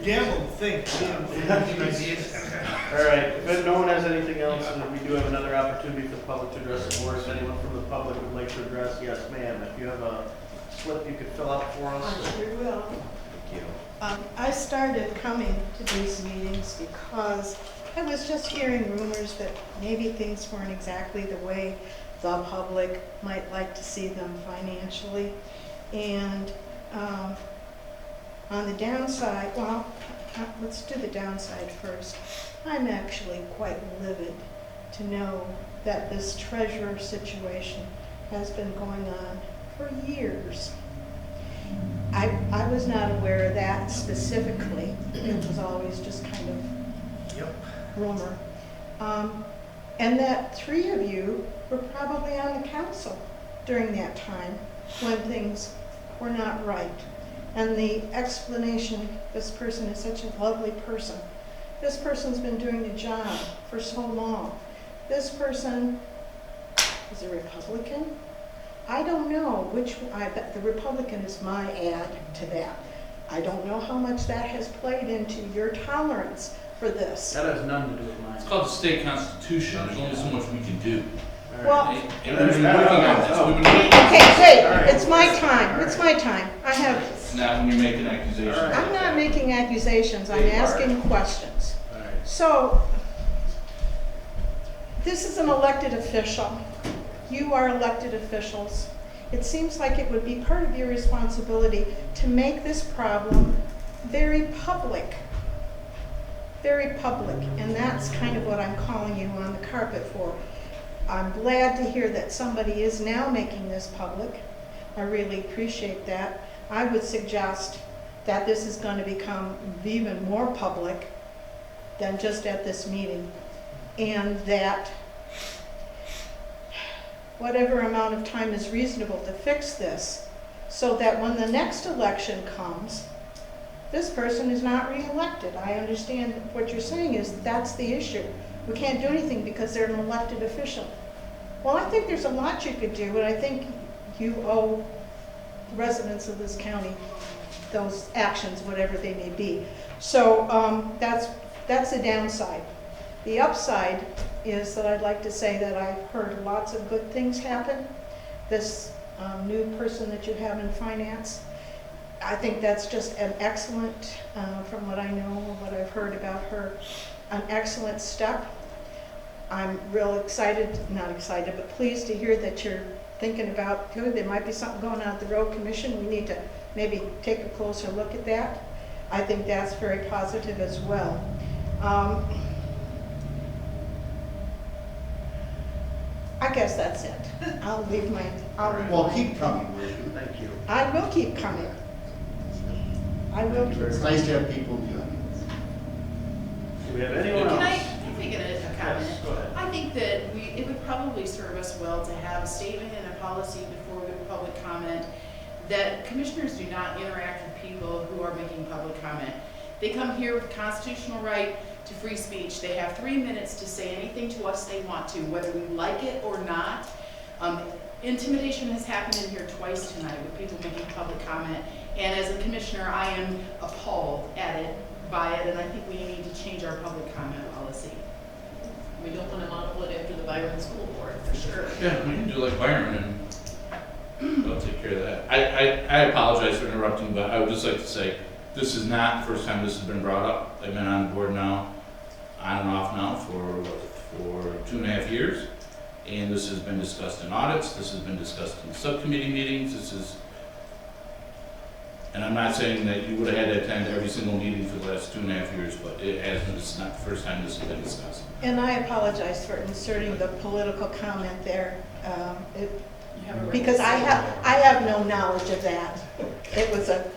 Gamble, think, ideas. All right, if no one has anything else, then we do have another opportunity for the public to address the board. If anyone from the public would like to address, yes, ma'am. If you have a slip you could fill out for us. I sure will. Thank you. I started coming to these meetings because I was just hearing rumors that maybe things weren't exactly the way the public might like to see them financially. And on the downside, let's do the downside first. I'm actually quite livid to know that this treasurer situation has been going on for years. I was not aware of that specifically. It was always just kind of Yep. rumor. And that 3 of you were probably on the council during that time when things were not right. And the explanation, this person is such a lovely person. This person's been doing the job for so long. This person is a Republican. I don't know which, I bet the Republican is my add to that. I don't know how much that has played into your tolerance for this. That has nothing to do with mine. It's called the state constitution, there's only so much we can do. All right. Well, And we've been working on this, we've been working. okay, wait, it's my time, it's my time. I have, Now, when you're making accusations. All right. I'm not making accusations, I'm asking questions. All right. So, this is an elected official. You are elected officials. It seems like it would be part of your responsibility to make this problem very public. Very public, and that's kind of what I'm calling you on the carpet for. I'm glad to hear that somebody is now making this public. I really appreciate that. I would suggest that this is going to become even more public than just at this meeting, and that whatever amount of time is reasonable to fix this, so that when the next election comes, this person is not reelected. I understand what you're saying is that's the issue. We can't do anything because they're an elected official. Well, I think there's a lot you could do, and I think you owe the residents of this county those actions, whatever they may be. So that's the downside. The upside is that I'd like to say that I've heard lots of good things happen. This new person that you have in finance, I think that's just an excellent, from what I know, what I've heard about her, an excellent step. I'm real excited, not excited, but pleased to hear that you're thinking about, there might be something going on at the road commission. We need to maybe take a closer look at that. I think that's very positive as well. I guess that's it. I'll leave my, Well, keep coming, will you? Thank you. I will keep coming. I will keep It's coming. nice to have people in the audience. Do we have anyone Can I else? make a comment? Yes, go ahead. I think that it would probably serve us well to have a statement and a policy before we go to public comment that commissioners do not interact with people who are making public comment. They come here with a constitutional right to free speech. They have 3 minutes to say anything to us they want to, whether we like it or not. Intimidation has happened in here twice tonight with people making public comment. And as a commissioner, I am appalled by it, and I think we need to change our public comment policy. We don't want to model it after the Byron School Board, for sure. Yeah, we can do like Byron and they'll take care of that. I apologize for interrupting, but I would just like to say, this is not the first time this has been brought up. I've been on the board now, on and off now for 2.5 years. And this has been discussed in audits, this has been discussed in subcommittee meetings, and I'm not saying that you would have had to attend every single meeting for the last 2.5 years, but it has been, this is not the first time this has been discussed. And I apologize for inserting the political comment there, because I have no knowledge of that. It was a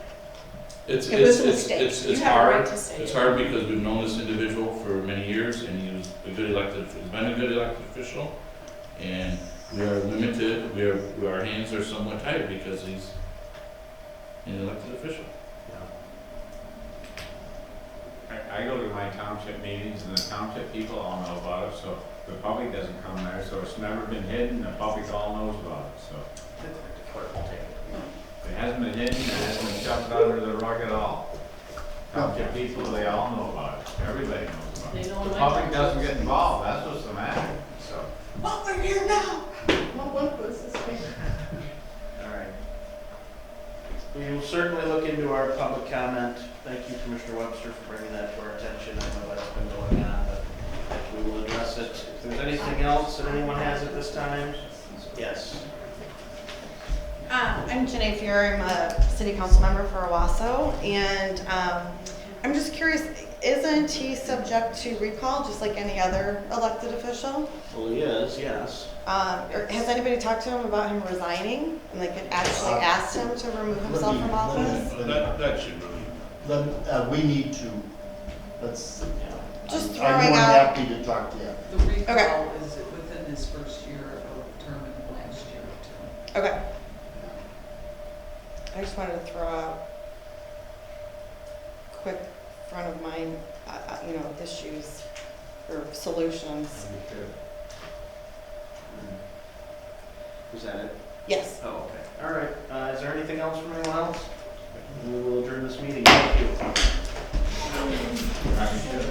mistake. It's You have a hard, right to say it's it. hard because we've known this individual for many years, and he was a good elected, he's been a good elected official, and we are limited, our hands are somewhat tied because he's an elected official. I go to my township meetings and the township people all know about it, so the public doesn't come there, so it's never been hidden, the public all knows about it, so. The clerk will take it. It hasn't been hidden, it hasn't been shoved under the rug at all. Township people, they all know about it, everybody knows about it. They know The my public township. doesn't get involved, that's what's the matter, so. Oh, we're here now. Well, one was this way. All right. We will certainly look into our public comment. Thank you, Commissioner Webster, for bringing that to our attention. I know that's been going on, but we will address it. If there's anything else that anyone has at this time? Yes. I'm Janae Fiore. I'm a city council member for Owasso, and I'm just curious, isn't he subject to recall just like any other elected official? Well, he is, yes. Or has anybody talked to him about him resigning and like actually asked him to remove himself from office? That should really. We need to, let's, Just I'm throwing more out. happy to talk to you. The recall Okay. is within his first year of term and last year too. Okay. I just wanted to throw out quick front of mind, issues or solutions. Is that it? Yes. Oh, okay. All right. Is there anything else from anyone else? We will adjourn this meeting. Thank you. I can do it.